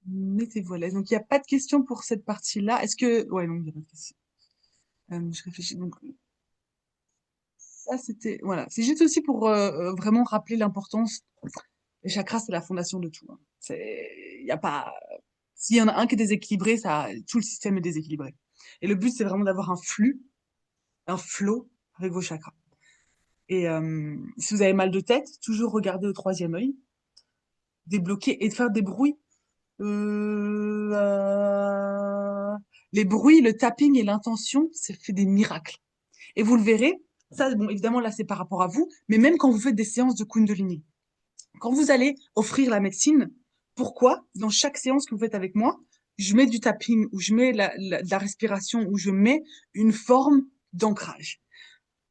Mettez-vous à l'aise. Donc, il n'y a pas de questions pour cette partie-là. Est-ce que... Ouais, non, il n'y a pas de questions. Je réfléchis. Donc, ça, c'était... Voilà. C'est juste aussi pour vraiment rappeler l'importance. Les chakras, c'est la fondation de tout, hein. Il y a pas... S'il y en a un qui est déséquilibré, ça, tout le système est déséquilibré. Et le but, c'est vraiment d'avoir un flux, un flow avec vos chakras. Et si vous avez mal de tête, toujours regarder au troisième œil, débloquer et de faire des bruits. Euh, euh, Les bruits, le tapping et l'intention, ça fait des miracles. Et vous le verrez, ça, bon, évidemment, là, c'est par rapport à vous, mais même quand vous faites des séances de Kundalini, quand vous allez offrir la médecine, pourquoi, dans chaque séance que vous faites avec moi, je mets du tapping, ou je mets de la respiration, ou je mets une forme d'ancrage.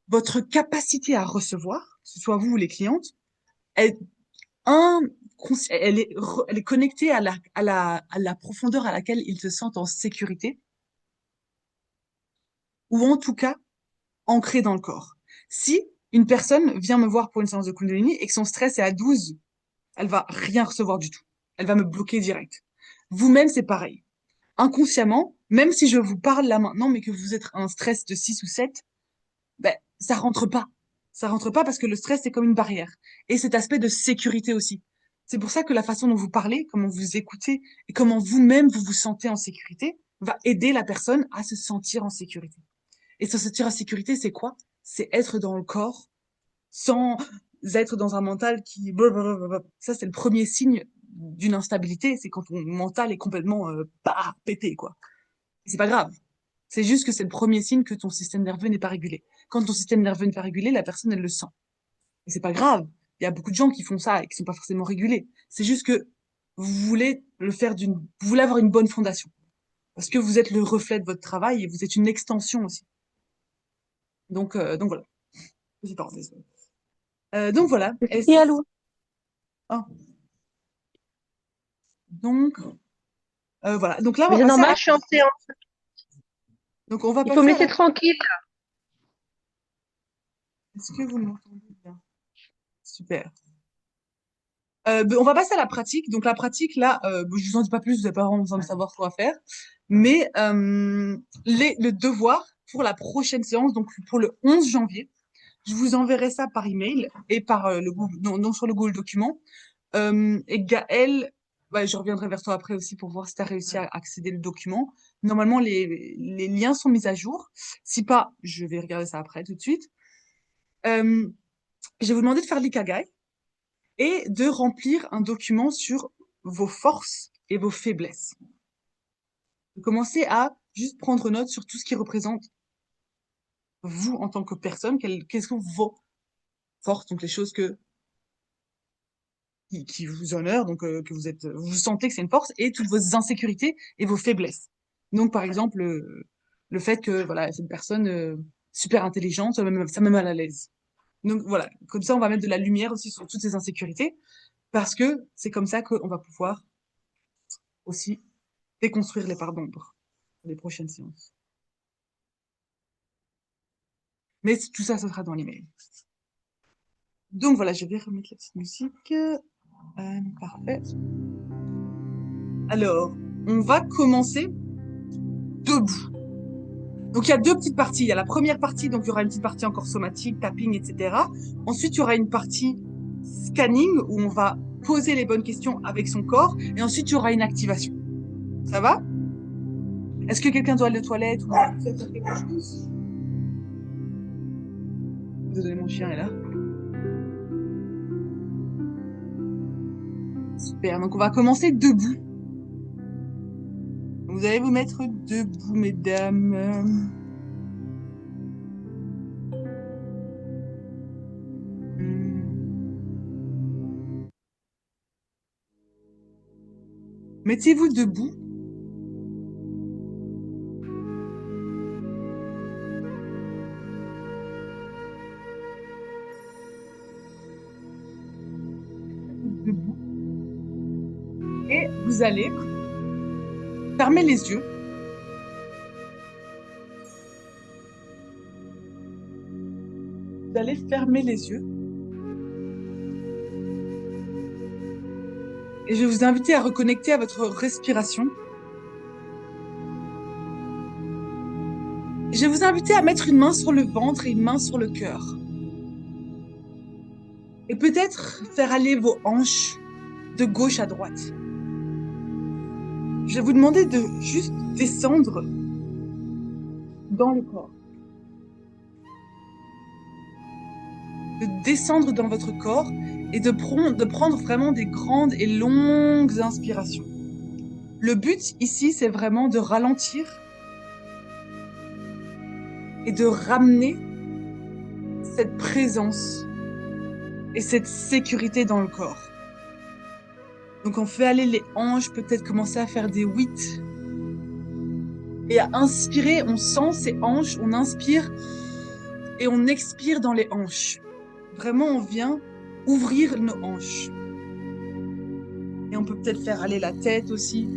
Votre capacité à recevoir, que ce soit vous ou les clientes, elle, un, elle est connectée à la profondeur à laquelle ils se sentent en sécurité, ou en tout cas ancrée dans le corps. Si une personne vient me voir pour une séance de Kundalini et que son stress est à 12, elle va rien recevoir du tout. Elle va me bloquer direct. Vous-même, c'est pareil. Inconsciemment, même si je vous parle là maintenant, mais que vous êtes un stress de 6 ou 7, ben, ça rentre pas. Ça rentre pas parce que le stress, c'est comme une barrière. Et cet aspect de sécurité aussi. C'est pour ça que la façon dont vous parlez, comment vous écoutez et comment vous-même vous vous sentez en sécurité va aider la personne à se sentir en sécurité. Et se sentir en sécurité, c'est quoi? C'est être dans le corps sans être dans un mental qui... Ça, c'est le premier signe d'une instabilité, c'est quand ton mental est complètement pété, quoi. C'est pas grave. C'est juste que c'est le premier signe que ton système nerveux n'est pas régulé. Quand ton système nerveux n'est pas régulé, la personne, elle le sent. Et c'est pas grave. Il y a beaucoup de gens qui font ça et qui sont pas forcément régulés. C'est juste que vous voulez le faire vous voulez avoir une bonne fondation. Parce que vous êtes le reflet de votre travail et vous êtes une extension aussi. Donc voilà. Petite parenthèse. Donc voilà. Merci, Alou. Ah. Donc, voilà. Donc là, on Mais va c'est passer à normal, la... je suis en séance. Donc on va Il faut me passer à laisser la... tranquille. Est-ce que vous m'entendez bien? Super. On va passer à la pratique. Donc la pratique, là, je vous en dis pas plus, vous n'avez pas vraiment besoin de savoir quoi faire. Mais le devoir pour la prochaine séance, donc pour le 11 janvier, je vous enverrai ça par email et par le Google, non, sur le Google document. Et Gaël, ouais, je reviendrai vers toi après aussi pour voir si tu as réussi à accéder au document. Normalement, les liens sont mis à jour. Si pas, je vais regarder ça après tout de suite. Euh, je vais vous demander de faire l'Ikigai et de remplir un document sur vos forces et vos faiblesses. De commencer à juste prendre note sur tout ce qui représente vous en tant que personne, qu'est-ce que vos forces, donc les choses qui vous honorent, donc que vous sentez que c'est une force, et toutes vos insécurités et vos faiblesses. Donc par exemple, le fait que voilà, c'est une personne super intelligente, ça me met mal à l'aise. Donc voilà, comme ça on va mettre de la lumière aussi sur toutes ces insécurités, parce que c'est comme ça qu'on va pouvoir aussi déconstruire les parts d'ombre pour les prochaines séances. Mais tout ça, ce sera dans l'email. Donc voilà, je vais remettre la petite musique. Parfait. Alors, on va commencer debout. Donc il y a deux petites parties. Il y a la première partie, donc il y aura une petite partie encore somatique, tapping, etc. Ensuite, il y aura une partie scanning où on va poser les bonnes questions avec son corps. Et ensuite, il y aura une activation. Ça va? Est-ce que quelqu'un doit aller aux toilettes ou faire quelque chose? Désolé, mon chien est là. Super. Donc on va commencer debout. Vous allez vous mettre debout, mesdames. Mettez-vous debout. vous allez fermer les yeux. Vous allez fermer les yeux. Et je vais vous inviter à reconnecter à votre respiration. Je vais vous inviter à mettre une main sur le ventre et une main sur le cœur. Et peut-être faire aller vos hanches de gauche à droite. Je vais vous demander de juste descendre dans le corps. De descendre dans votre corps et de prendre vraiment des grandes et longues inspirations. Le but ici, c'est vraiment de ralentir et de ramener cette présence et cette sécurité dans le corps. Donc on fait aller les hanches, peut-être commencer à faire des 8. Et à inspirer, on sent ces hanches, on inspire et on expire dans les hanches. Vraiment, on vient ouvrir nos hanches. Et on peut peut-être faire aller la tête aussi.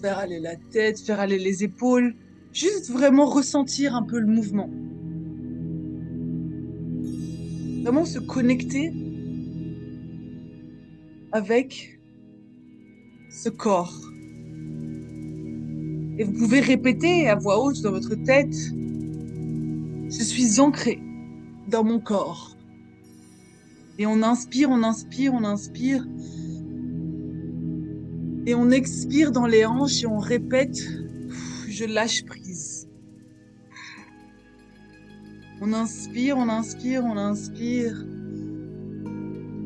Faire aller la tête, faire aller les épaules. Juste vraiment ressentir un peu le mouvement. Vraiment se connecter avec ce corps. Et vous pouvez répéter à voix haute dans votre tête, je suis ancré dans mon corps. Et on inspire, on inspire, on inspire. Et on expire dans les hanches et on répète, je lâche prise. On inspire, on inspire, on inspire.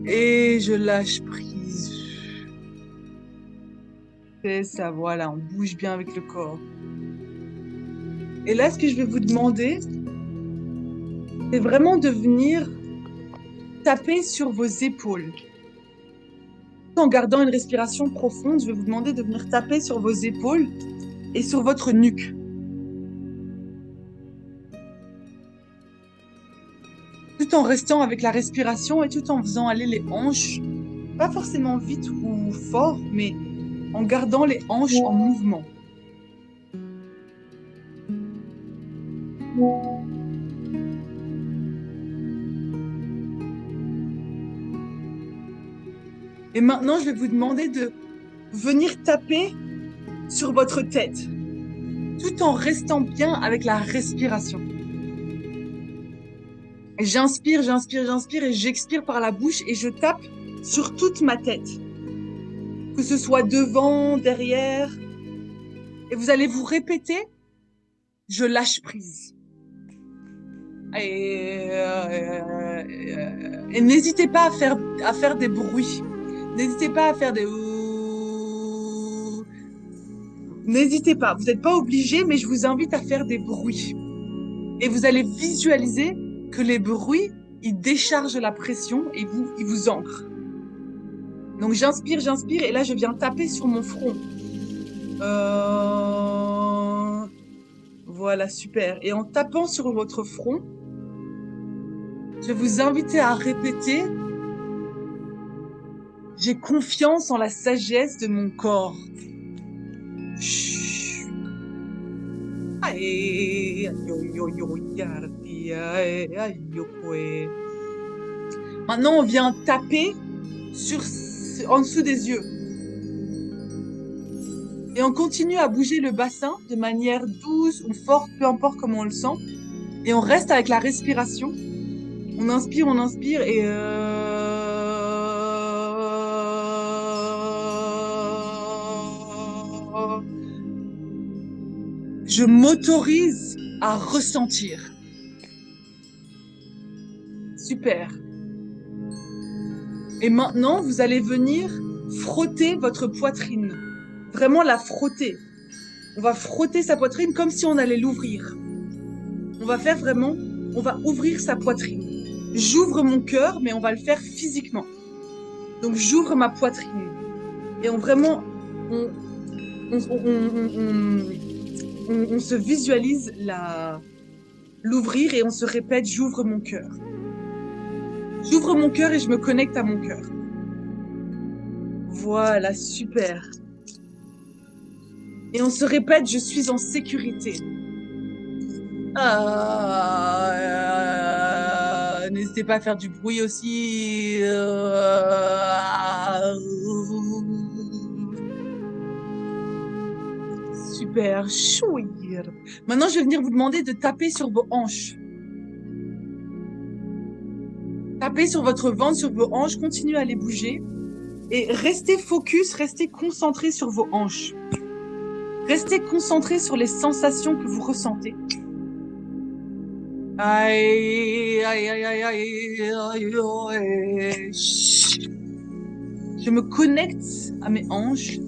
Et je lâche prise. C'est ça, voilà, on bouge bien avec le corps. Et là, ce que je vais vous demander, c'est vraiment de venir taper sur vos épaules. En gardant une respiration profonde, je vais vous demander de venir taper sur vos épaules et sur votre nuque. Tout en restant avec la respiration et tout en faisant aller les hanches, pas forcément vite ou fort, mais en gardant les hanches en mouvement. Et maintenant, je vais vous demander de venir taper sur votre tête, tout en restant bien avec la respiration. J'inspire, j'inspire, j'inspire et j'expire par la bouche et je tape sur toute ma tête. Que ce soit devant, derrière. Et vous allez vous répéter, je lâche prise. Et n'hésitez pas à faire des bruits. N'hésitez pas à faire des... N'hésitez pas, vous n'êtes pas obligé, mais je vous invite à faire des bruits. Et vous allez visualiser que les bruits, ils déchargent la pression et ils vous ancrent. Donc j'inspire, j'inspire, et là je viens taper sur mon front. Voilà, super. Et en tapant sur votre front, je vais vous inviter à répéter « J'ai confiance en la sagesse de mon corps. » Maintenant, on vient taper en dessous des yeux. Et on continue à bouger le bassin de manière douce ou forte, peu importe comment on le sent. Et on reste avec la respiration. On inspire et... Je m'autorise à ressentir. Super. Et maintenant, vous allez venir frotter votre poitrine. Vraiment la frotter. On va frotter sa poitrine comme si on allait l'ouvrir. On va faire vraiment, on va ouvrir sa poitrine. J'ouvre mon cœur, mais on va le faire physiquement. Donc j'ouvre ma poitrine. Et on se visualise l'ouvrir et on se répète, j'ouvre mon cœur. J'ouvre mon cœur et je me connecte à mon cœur. Voilà, super. Et on se répète, je suis en sécurité. N'hésitez pas à faire du bruit aussi. Super. Chouïr. Maintenant, je vais venir vous demander de taper sur vos hanches. Tapez sur votre ventre, sur vos hanches, continuez à les bouger. Et restez focus, restez concentré sur vos hanches. Restez concentré sur les sensations que vous ressentez. Aïe, aïe, aïe, aïe, aïe, aïe, aïe. Je me connecte à mes hanches.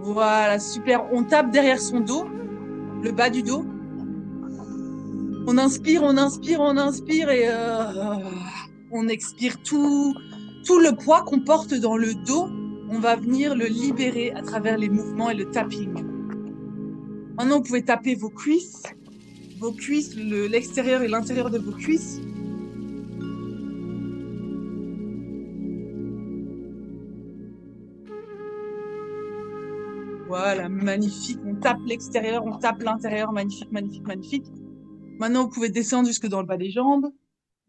Voilà, super. On tape derrière son dos, le bas du dos. On inspire, on inspire, on inspire et on expire tout le poids qu'on porte dans le dos. On va venir le libérer à travers les mouvements et le tapping. Maintenant, vous pouvez taper vos cuisses, l'extérieur et l'intérieur de vos cuisses. Voilà, magnifique. On tape l'extérieur, on tape l'intérieur. Magnifique, magnifique, magnifique. Maintenant, vous pouvez descendre jusque dans le bas des jambes.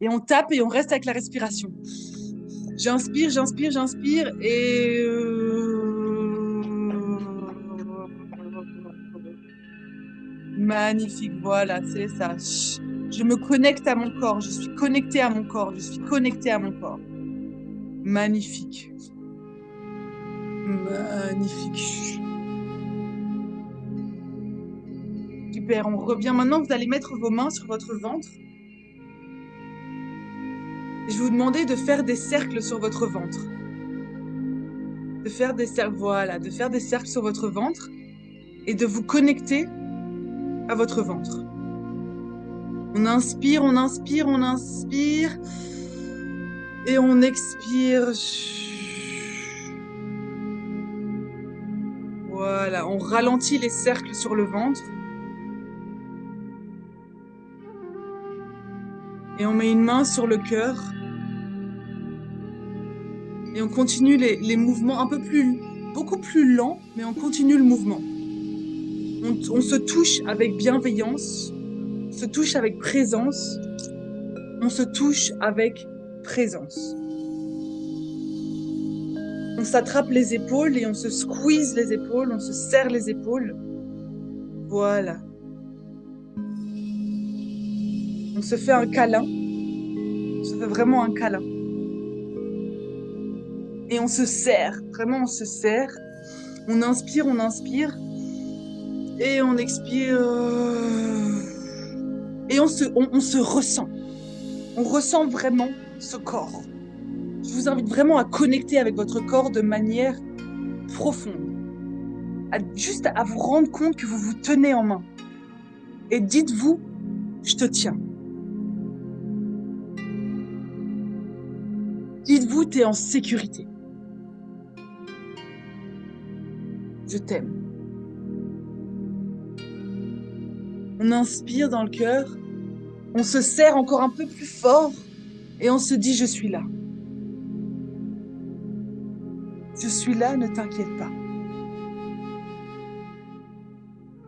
Et on tape et on reste avec la respiration. J'inspire, j'inspire, j'inspire et... Magnifique, voilà, c'est ça. Je me connecte à mon corps, je suis connectée à mon corps, je suis connectée à mon corps. Magnifique. Magnifique. Super, on revient. Maintenant, vous allez mettre vos mains sur votre ventre. Je vais vous demander de faire des cercles sur votre ventre. De faire des cercles, voilà, de faire des cercles sur votre ventre et de vous connecter à votre ventre. On inspire, on inspire, on inspire et on expire. Voilà, on ralentit les cercles sur le ventre. Et on met une main sur le cœur. Et on continue les mouvements un peu plus, beaucoup plus lents, mais on continue le mouvement. On se touche avec bienveillance, on se touche avec présence, on se touche avec présence. On s'attrape les épaules et on se squeeze les épaules, on se serre les épaules. Voilà. On se fait un câlin. On se fait vraiment un câlin. Et on se serre. Vraiment, on se serre. On inspire, on inspire. Et on expire. Et on se ressent. On ressent vraiment ce corps. Je vous invite vraiment à connecter avec votre corps de manière profonde. Juste à vous rendre compte que vous vous tenez en main. Et dites-vous, je te tiens. Dites-vous, tu es en sécurité. Je t'aime. On inspire dans le cœur. On se serre encore un peu plus fort. Et on se dit, je suis là. Je suis là, ne t'inquiète pas.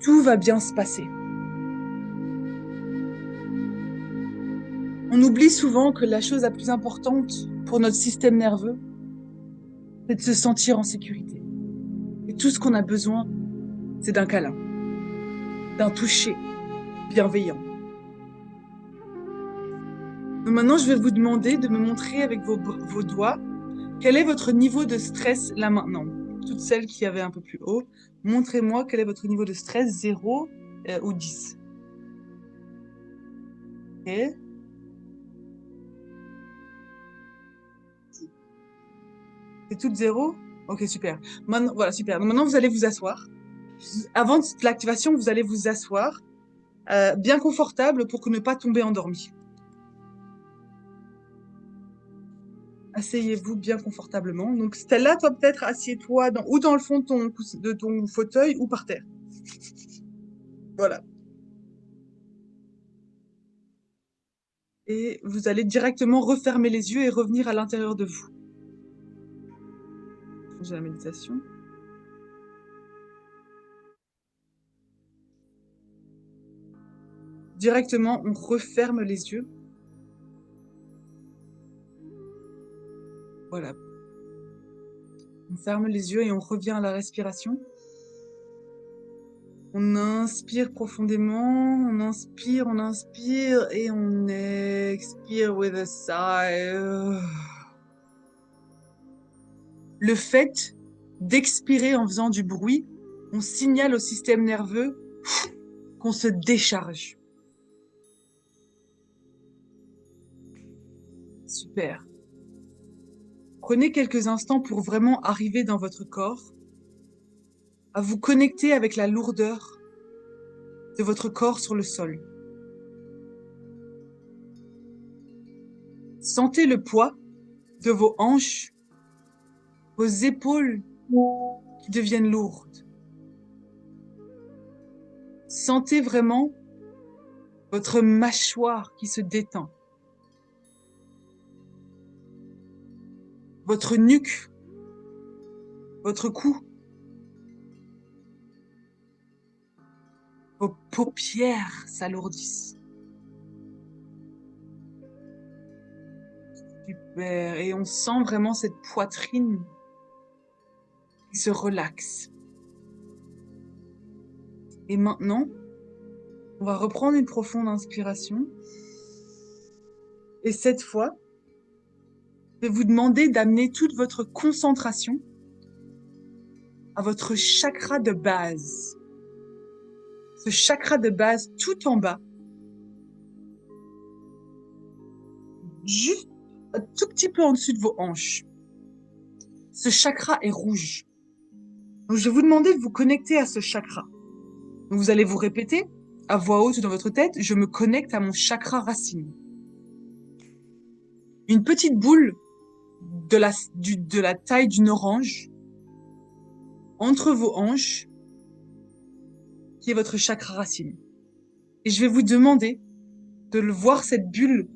Tout va bien se passer. On oublie souvent que la chose la plus importante pour notre système nerveux, c'est de se sentir en sécurité. Et tout ce qu'on a besoin, c'est d'un câlin, d'un toucher bienveillant. Donc maintenant, je vais vous demander de me montrer avec vos doigts quel est votre niveau de stress là maintenant. Toutes celles qui avaient un peu plus haut, montrez-moi quel est votre niveau de stress, 0 ou 10. Ok. C'est toutes 0? Ok, super. Maintenant, voilà, super. Donc maintenant, vous allez vous asseoir. Avant l'activation, vous allez vous asseoir bien confortable pour ne pas tomber endormi. Asseyez-vous bien confortablement. Donc, Stella, toi, peut-être, assieds-toi ou dans le fond de ton fauteuil ou par terre. Voilà. Et vous allez directement refermer les yeux et revenir à l'intérieur de vous. J'ai la méditation. Directement, on referme les yeux. Voilà. On ferme les yeux et on revient à la respiration. On inspire profondément, on inspire et on expire with a sigh. Le fait d'expirer en faisant du bruit, on signale au système nerveux qu'on se décharge. Super. Prenez quelques instants pour vraiment arriver dans votre corps, à vous connecter avec la lourdeur de votre corps sur le sol. Sentez le poids de vos hanches, vos épaules qui deviennent lourdes. Sentez vraiment votre mâchoire qui se détend. Votre nuque, votre cou, vos paupières s'alourdissent. Super. Et on sent vraiment cette poitrine qui se relaxe. Et maintenant, on va reprendre une profonde inspiration. Et cette fois, je vais vous demander d'amener toute votre concentration à votre chakra de base. Ce chakra de base tout en bas, juste un tout petit peu en dessus de vos hanches. Ce chakra est rouge. Donc, je vais vous demander de vous connecter à ce chakra. Donc, vous allez vous répéter à voix haute dans votre tête, je me connecte à mon chakra racine. Une petite boule de la taille d'une orange entre vos hanches, qui est votre chakra racine. Et je vais vous demander de le voir, cette bulle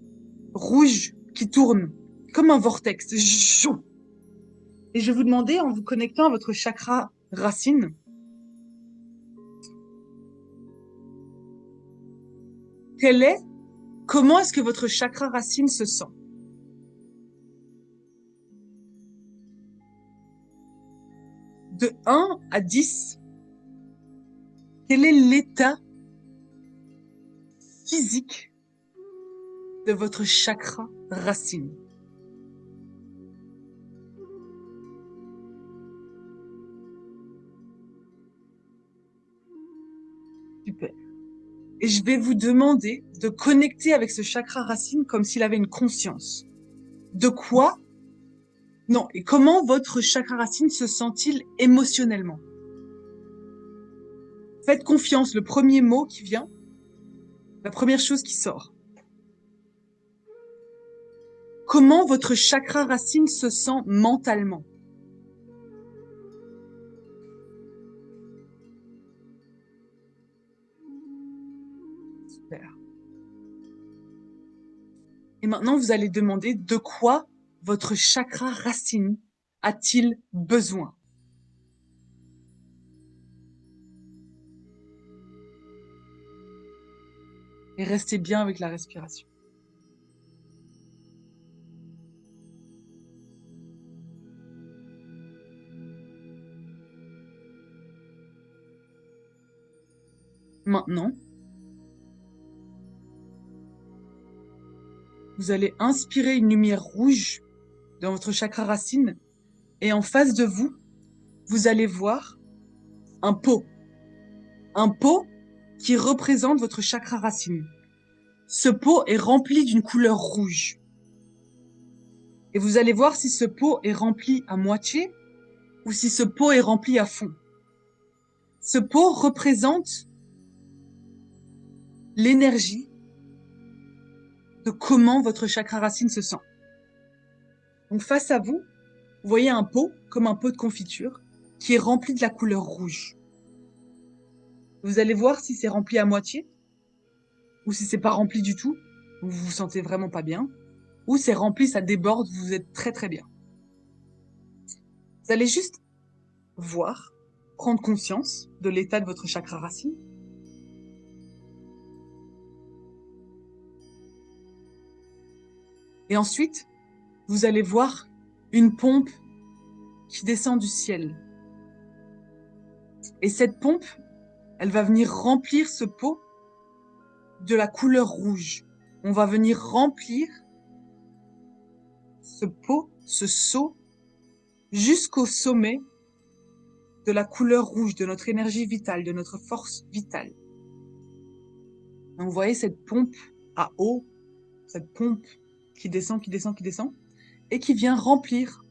rouge qui tourne comme un vortex. Et je vais vous demander, en vous connectant à votre chakra racine, comment est-ce que votre chakra racine se sent? De 1 à 10, quel est l'état physique de votre chakra racine? Super. Et je vais vous demander de connecter avec ce chakra racine comme s'il avait une conscience. De quoi? Non, et comment votre chakra racine se sent-il émotionnellement? Faites confiance, le premier mot qui vient, la première chose qui sort. Comment votre chakra racine se sent mentalement? Super. Et maintenant, vous allez demander de quoi votre chakra racine a-t-il besoin? Et restez bien avec la respiration. Maintenant, vous allez inspirer une lumière rouge dans votre chakra racine et en face de vous, vous allez voir un pot. Un pot qui représente votre chakra racine. Ce pot est rempli d'une couleur rouge. Et vous allez voir si ce pot est rempli à moitié ou si ce pot est rempli à fond. Ce pot représente l'énergie de comment votre chakra racine se sent. Donc face à vous, vous voyez un pot, comme un pot de confiture, qui est rempli de la couleur rouge. Vous allez voir si c'est rempli à moitié ou si c'est pas rempli du tout. vous vous sentez vraiment pas bien, ou c'est rempli, ça déborde, vous êtes très très bien. Vous allez juste voir, prendre conscience de l'état de votre chakra racine. Et ensuite, vous allez voir une pompe qui descend du ciel. Et cette pompe, elle va venir remplir ce pot de la couleur rouge. On va venir remplir ce pot, ce seau, jusqu'au sommet de la couleur rouge, de notre énergie vitale, de notre force vitale. Donc vous voyez cette pompe à eau, cette pompe qui descend, qui descend, qui descend, et qui vient remplir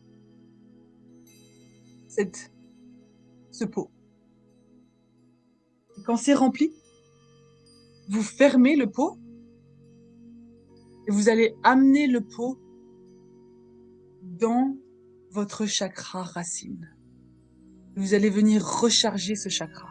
ce pot. Et quand c'est rempli, vous fermez le pot et vous allez amener le pot dans votre chakra racine. Vous allez venir recharger ce chakra.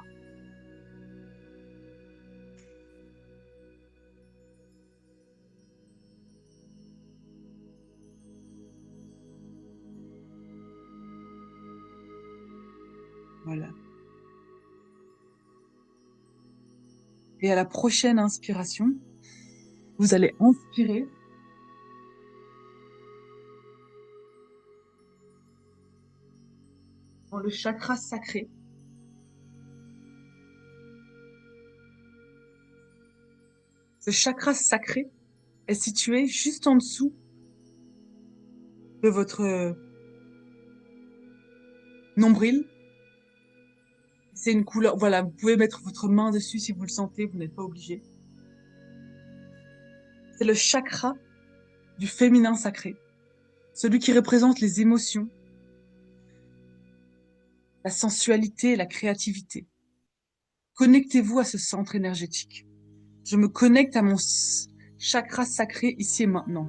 Voilà. Et à la prochaine inspiration, vous allez inspirer dans le chakra sacré. Ce chakra sacré est situé juste en dessous de votre nombril. C'est une couleur, voilà, vous pouvez mettre votre main dessus si vous le sentez, vous n'êtes pas obligé. C'est le chakra du féminin sacré, celui qui représente les émotions, la sensualité et la créativité. Connectez-vous à ce centre énergétique. Je me connecte à mon chakra sacré ici et maintenant.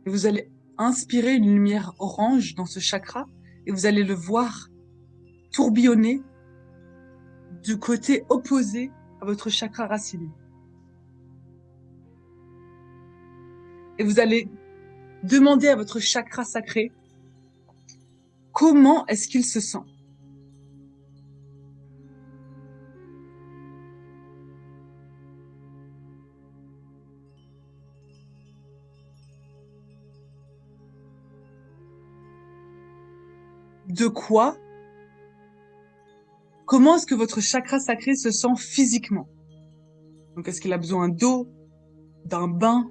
Et vous allez inspirer une lumière orange dans ce chakra et vous allez le voir tourbillonner du côté opposé à votre chakra racine. Et vous allez demander à votre chakra sacré comment est-ce qu'il se sent. De quoi? Comment est-ce que votre chakra sacré se sent physiquement? Donc, est-ce qu'il a besoin d'eau, d'un bain,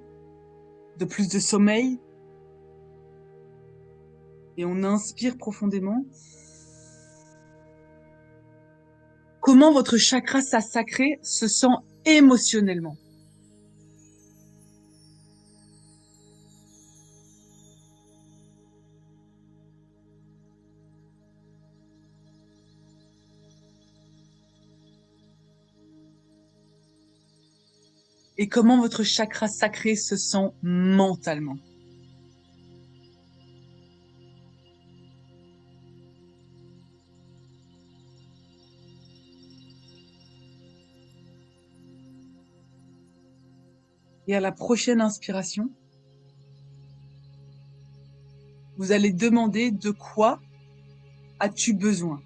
de plus de sommeil? Et on inspire profondément. Comment votre chakra sacré se sent émotionnellement? Et comment votre chakra sacré se sent mentalement? Et à la prochaine inspiration, vous allez demander de quoi as-tu besoin?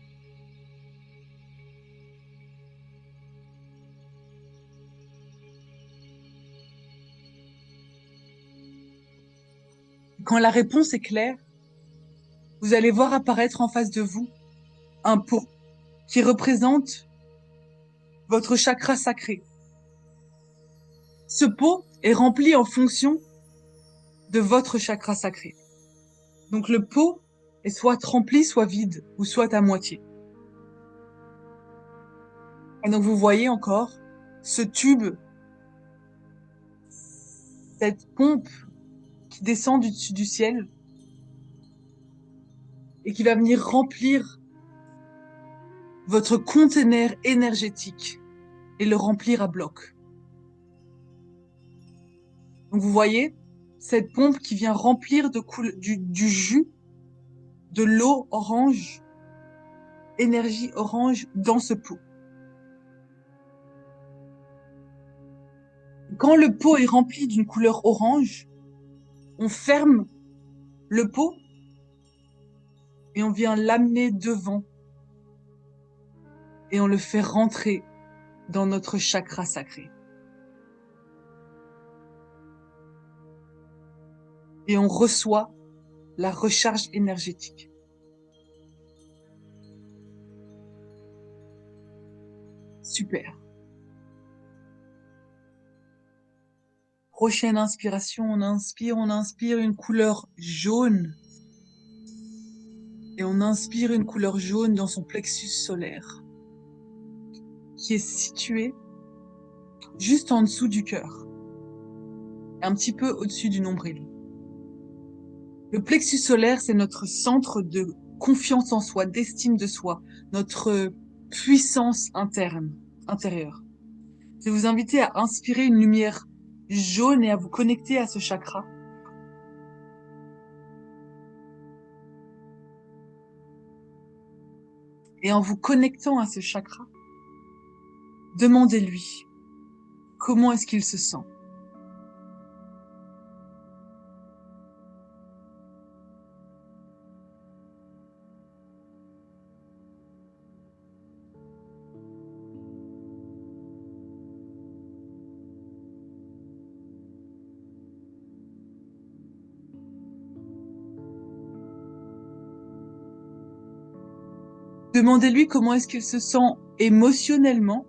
Quand la réponse est claire, vous allez voir apparaître en face de vous un pot qui représente votre chakra sacré. Ce pot est rempli en fonction de votre chakra sacré. Donc le pot est soit rempli, soit vide, ou soit à moitié. Et donc vous voyez encore ce tube, cette pompe qui descend du dessus du ciel et qui va venir remplir votre conteneur énergétique et le remplir à bloc. Donc vous voyez cette pompe qui vient remplir du jus de l'eau orange, énergie orange dans ce pot. Quand le pot est rempli d'une couleur orange, on ferme le pot et on vient l'amener devant et on le fait rentrer dans notre chakra sacré. Et on reçoit la recharge énergétique. Super. Prochaine inspiration, on inspire une couleur jaune. Et on inspire une couleur jaune dans son plexus solaire, qui est situé juste en dessous du cœur, un petit peu au-dessus du nombril. Le plexus solaire, c'est notre centre de confiance en soi, d'estime de soi, notre puissance intérieure. Je vais vous inviter à inspirer une lumière jaune et à vous connecter à ce chakra. Et en vous connectant à ce chakra, demandez-lui comment est-ce qu'il se sent. Demandez-lui comment est-ce qu'il se sent émotionnellement,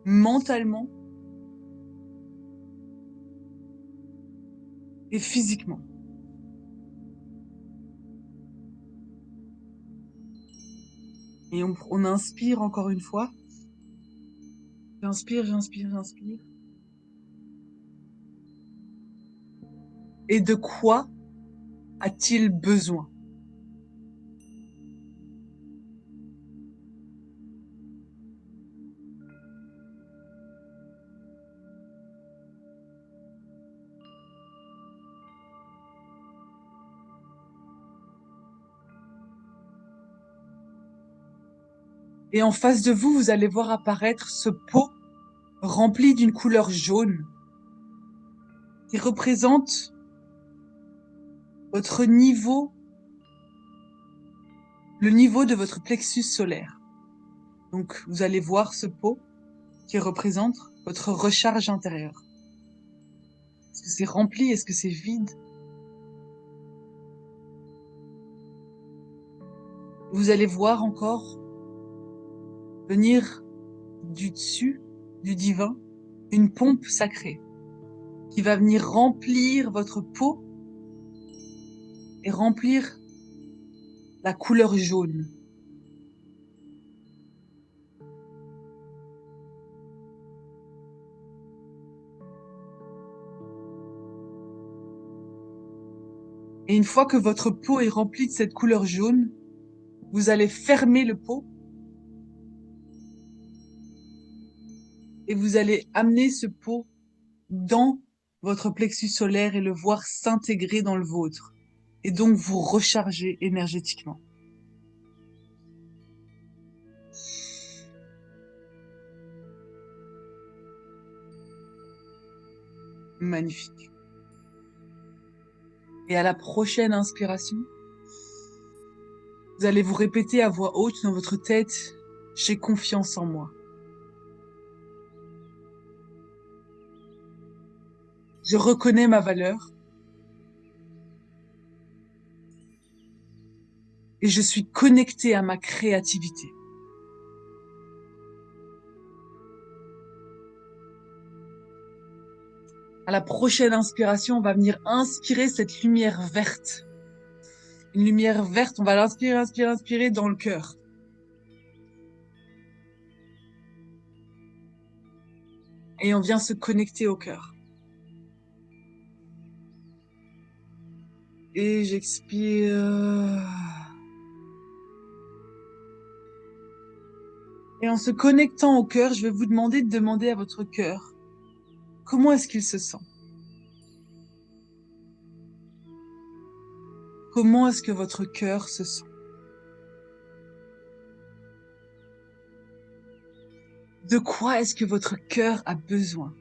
mentalement et physiquement. Et on inspire encore une fois. J'inspire. Et de quoi a-t-il besoin? Et en face de vous, vous allez voir apparaître ce pot rempli d'une couleur jaune qui représente votre niveau, le niveau de votre plexus solaire. Donc, vous allez voir ce pot qui représente votre recharge intérieure. Est-ce que c'est rempli? Est-ce que c'est vide? Vous allez voir encore venir du dessus, du divin, une pompe sacrée qui va venir remplir votre peau et remplir la couleur jaune. Et une fois que votre peau est remplie de cette couleur jaune, vous allez fermer le pot et vous allez amener ce pot dans votre plexus solaire et le voir s'intégrer dans le vôtre. Et donc vous recharger énergétiquement. Magnifique. Et à la prochaine inspiration, vous allez vous répéter à voix haute dans votre tête, j'ai confiance en moi. Je reconnais ma valeur. Et je suis connectée à ma créativité. À la prochaine inspiration, on va venir inspirer cette lumière verte. Une lumière verte, on va l'inspirer dans le cœur. Et on vient se connecter au cœur. Et j'expire. Et en se connectant au cœur, je vais vous demander de demander à votre cœur, comment est-ce qu'il se sent? comment est-ce que votre cœur se sent? De quoi est-ce que votre cœur a besoin?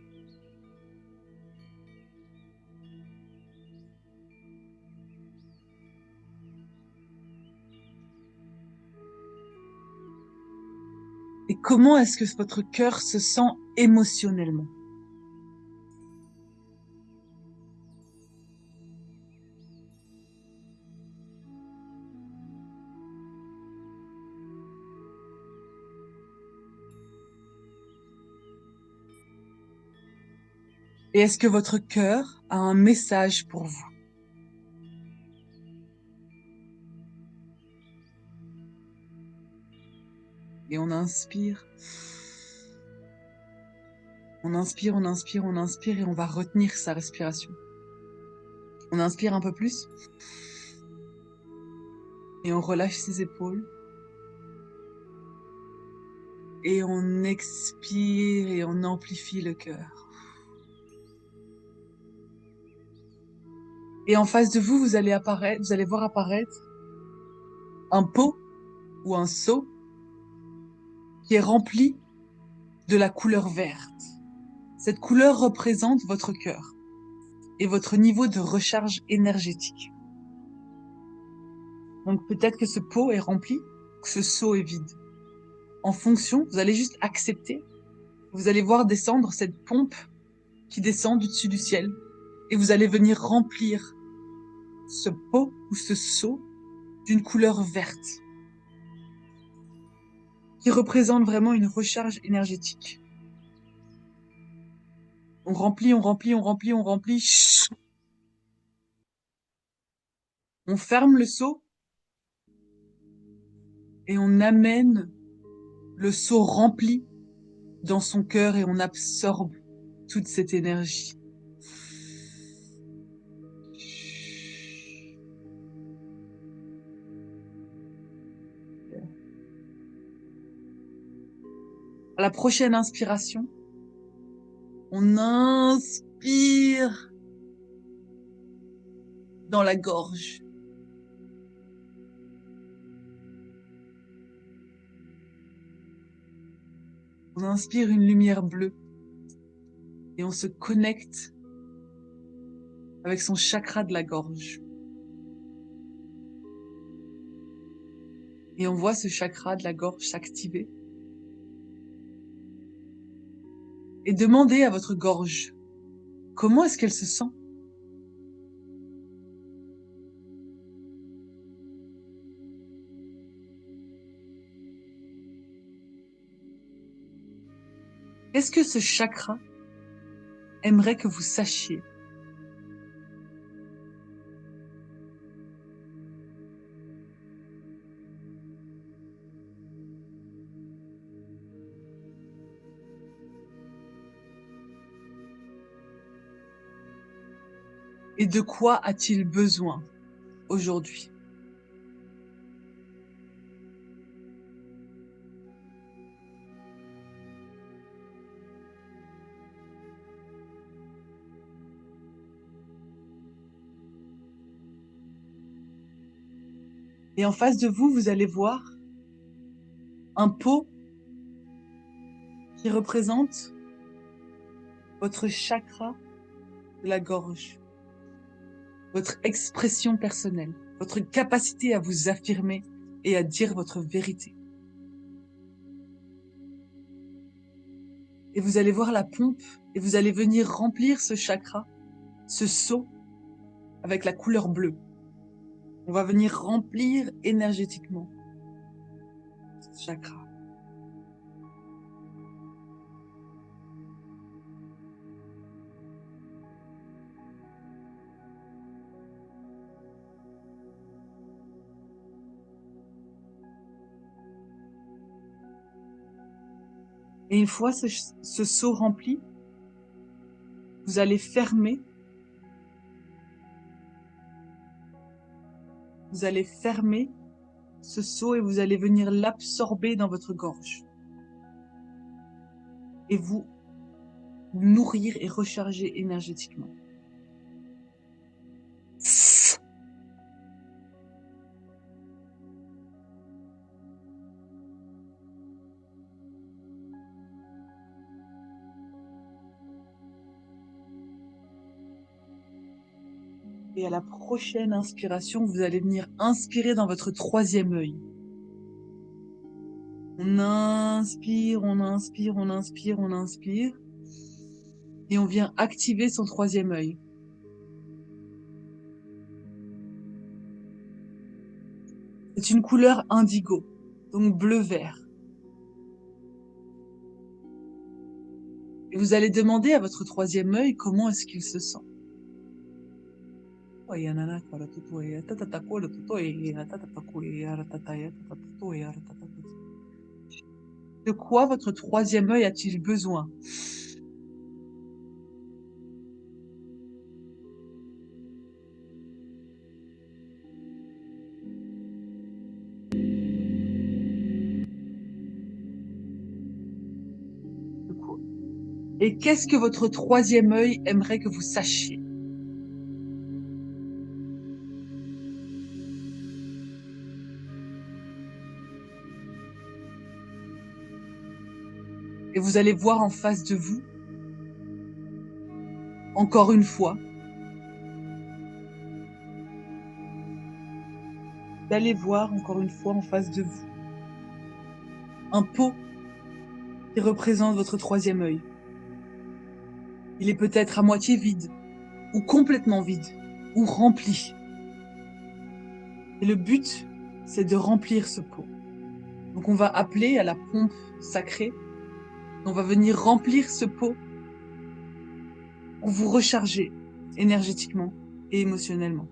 Et comment est-ce que votre cœur se sent émotionnellement? Et est-ce que votre cœur a un message pour vous? Et on inspire. On inspire, on inspire, on inspire et on va retenir sa respiration. On inspire un peu plus. Et on relâche ses épaules. Et on expire et on amplifie le cœur. Et en face de vous, vous allez voir apparaître un pot ou un seau qui est rempli de la couleur verte. Cette couleur représente votre cœur et votre niveau de recharge énergétique. Donc peut-être que ce pot est rempli, que ce seau est vide. En fonction, vous allez juste accepter. Vous allez voir descendre cette pompe qui descend du-dessus du ciel et vous allez venir remplir ce pot ou ce seau d'une couleur verte qui représente vraiment une recharge énergétique. On remplit, on remplit, on remplit, on remplit. Chut. On ferme le seau et on amène le seau rempli dans son cœur et on absorbe toute cette énergie. À la prochaine inspiration, on inspire dans la gorge. On inspire une lumière bleue et on se connecte avec son chakra de la gorge. Et on voit ce chakra de la gorge s'activer. Et demandez à votre gorge, comment est-ce qu'elle se sent? Qu'est-ce que ce chakra aimerait que vous sachiez? Et de quoi a-t-il besoin aujourd'hui? Et en face de vous, vous allez voir un pot qui représente votre chakra de la gorge, votre expression personnelle, votre capacité à vous affirmer et à dire votre vérité. Et vous allez voir la pompe et vous allez venir remplir ce chakra, ce seau, avec la couleur bleue. On va venir remplir énergétiquement ce chakra. Et une fois ce seau rempli, vous allez fermer. Vous allez fermer ce seau et vous allez venir l'absorber dans votre gorge. Et vous nourrir et recharger énergétiquement. Et à la prochaine inspiration, vous allez venir inspirer dans votre troisième œil. On inspire, on inspire, on inspire, on inspire. Et on vient activer son troisième œil. C'est une couleur indigo, donc bleu-vert. Et vous allez demander à votre troisième œil comment est-ce qu'il se sent. De quoi votre troisième œil a-t-il besoin? De quoi? Et qu'est-ce que votre troisième œil aimerait que vous sachiez? Et vous allez voir en face de vous, encore une fois, vous allez voir encore une fois en face de vous un pot qui représente votre troisième œil. Il est peut-être à moitié vide, ou complètement vide, ou rempli. Et le but, c'est de remplir ce pot. Donc on va appeler à la pompe sacrée. On va venir remplir ce pot pour vous recharger énergétiquement et émotionnellement.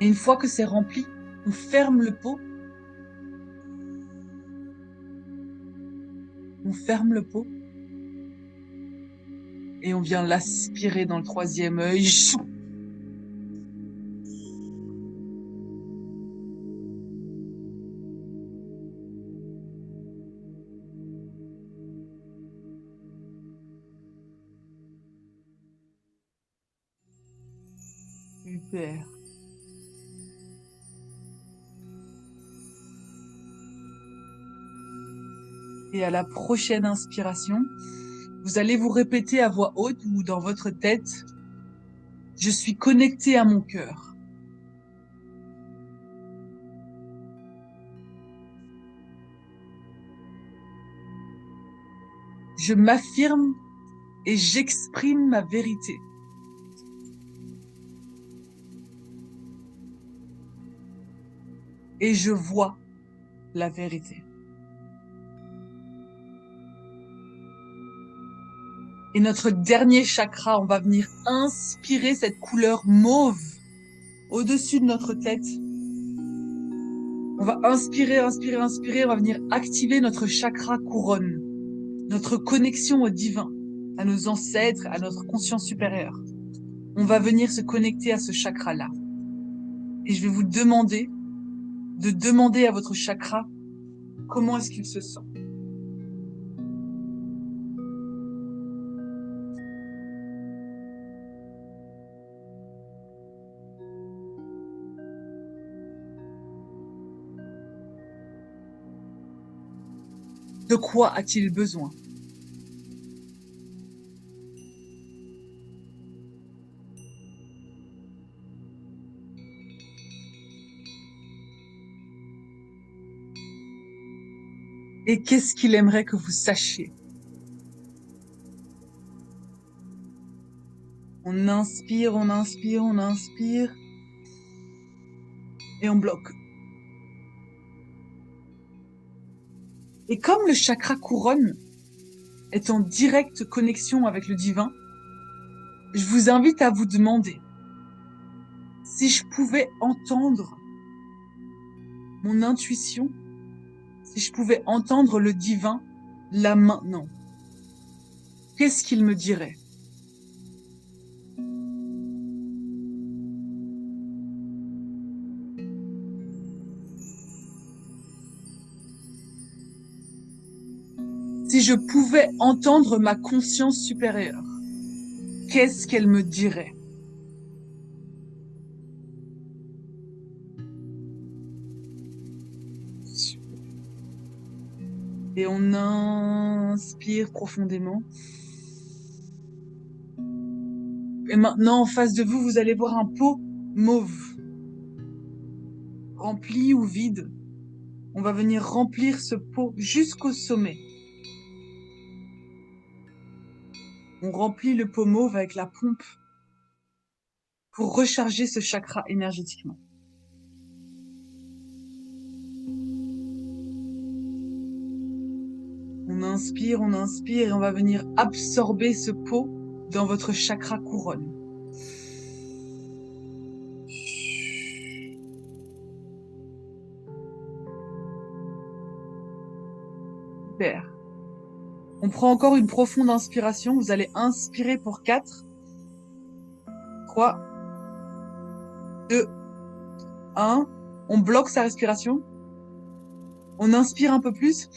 Et une fois que c'est rempli, on ferme le pot. On ferme le pot. Et on vient l'aspirer dans le troisième œil. Super. Et à la prochaine inspiration, vous allez vous répéter à voix haute ou dans votre tête, je suis connecté à mon cœur. Je m'affirme et j'exprime ma vérité. Et je vois la vérité. Et notre dernier chakra, on va venir inspirer cette couleur mauve au-dessus de notre tête. On va inspirer, inspirer, inspirer. On va venir activer notre chakra couronne, notre connexion au divin, à nos ancêtres, à notre conscience supérieure. On va venir se connecter à ce chakra-là. Et je vais vous demander de demander à votre chakra comment est-ce qu'il se sent. De quoi a-t-il besoin? Et qu'est-ce qu'il aimerait que vous sachiez? On inspire, on inspire, on inspire. Et on bloque. Et comme le chakra couronne est en directe connexion avec le divin, je vous invite à vous demander si je pouvais entendre mon intuition, si je pouvais entendre le divin là maintenant, qu'est-ce qu'il me dirait? Si je pouvais entendre ma conscience supérieure, qu'est-ce qu'elle me dirait? Et on inspire profondément. Et maintenant, en face de vous, vous allez voir un pot mauve, rempli ou vide. On va venir remplir ce pot jusqu'au sommet. On remplit le pot mauve avec la pompe pour recharger ce chakra énergétiquement. On inspire et on va venir absorber ce pot dans votre chakra couronne. Super. On prend encore une profonde inspiration. Vous allez inspirer pour 4, 3, 2, 1. On bloque sa respiration. On inspire un peu plus.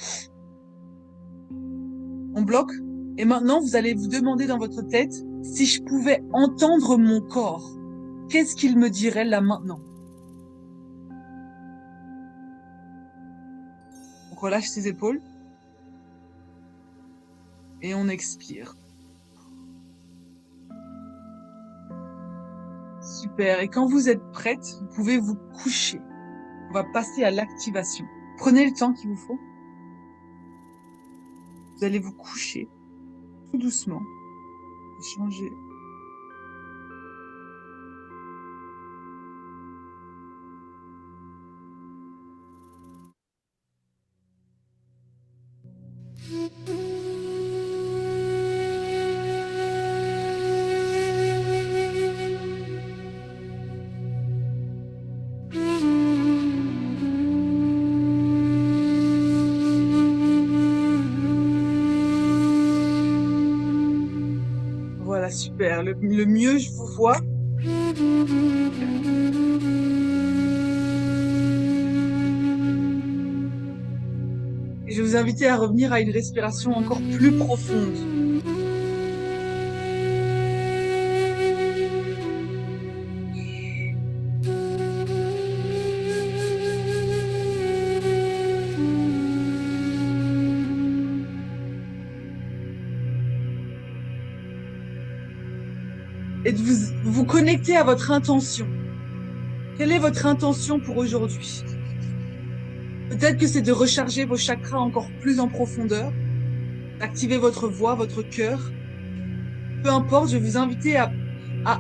On bloque. Et maintenant, vous allez vous demander dans votre tête si je pouvais entendre mon corps. Qu'est-ce qu'il me dirait là maintenant? On relâche ses épaules. Et on expire. Super. Et quand vous êtes prête, vous pouvez vous coucher. On va passer à l'activation. Prenez le temps qu'il vous faut. Vous allez vous coucher tout doucement. Changer. Voilà, super. Le mieux, je vous vois. Et je vais vous inviter à revenir à une respiration encore plus profonde. Et de vous connecter à votre intention. Quelle est votre intention pour aujourd'hui? Peut-être que c'est de recharger vos chakras encore plus en profondeur, d'activer votre voix, votre cœur. Peu importe, je vais vous inviter à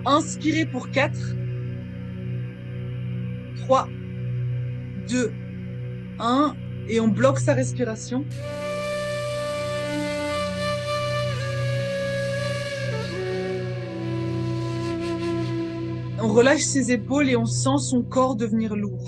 inspirer pour 4, 3, 2, 1, et on bloque sa respiration. On relâche ses épaules et on sent son corps devenir lourd.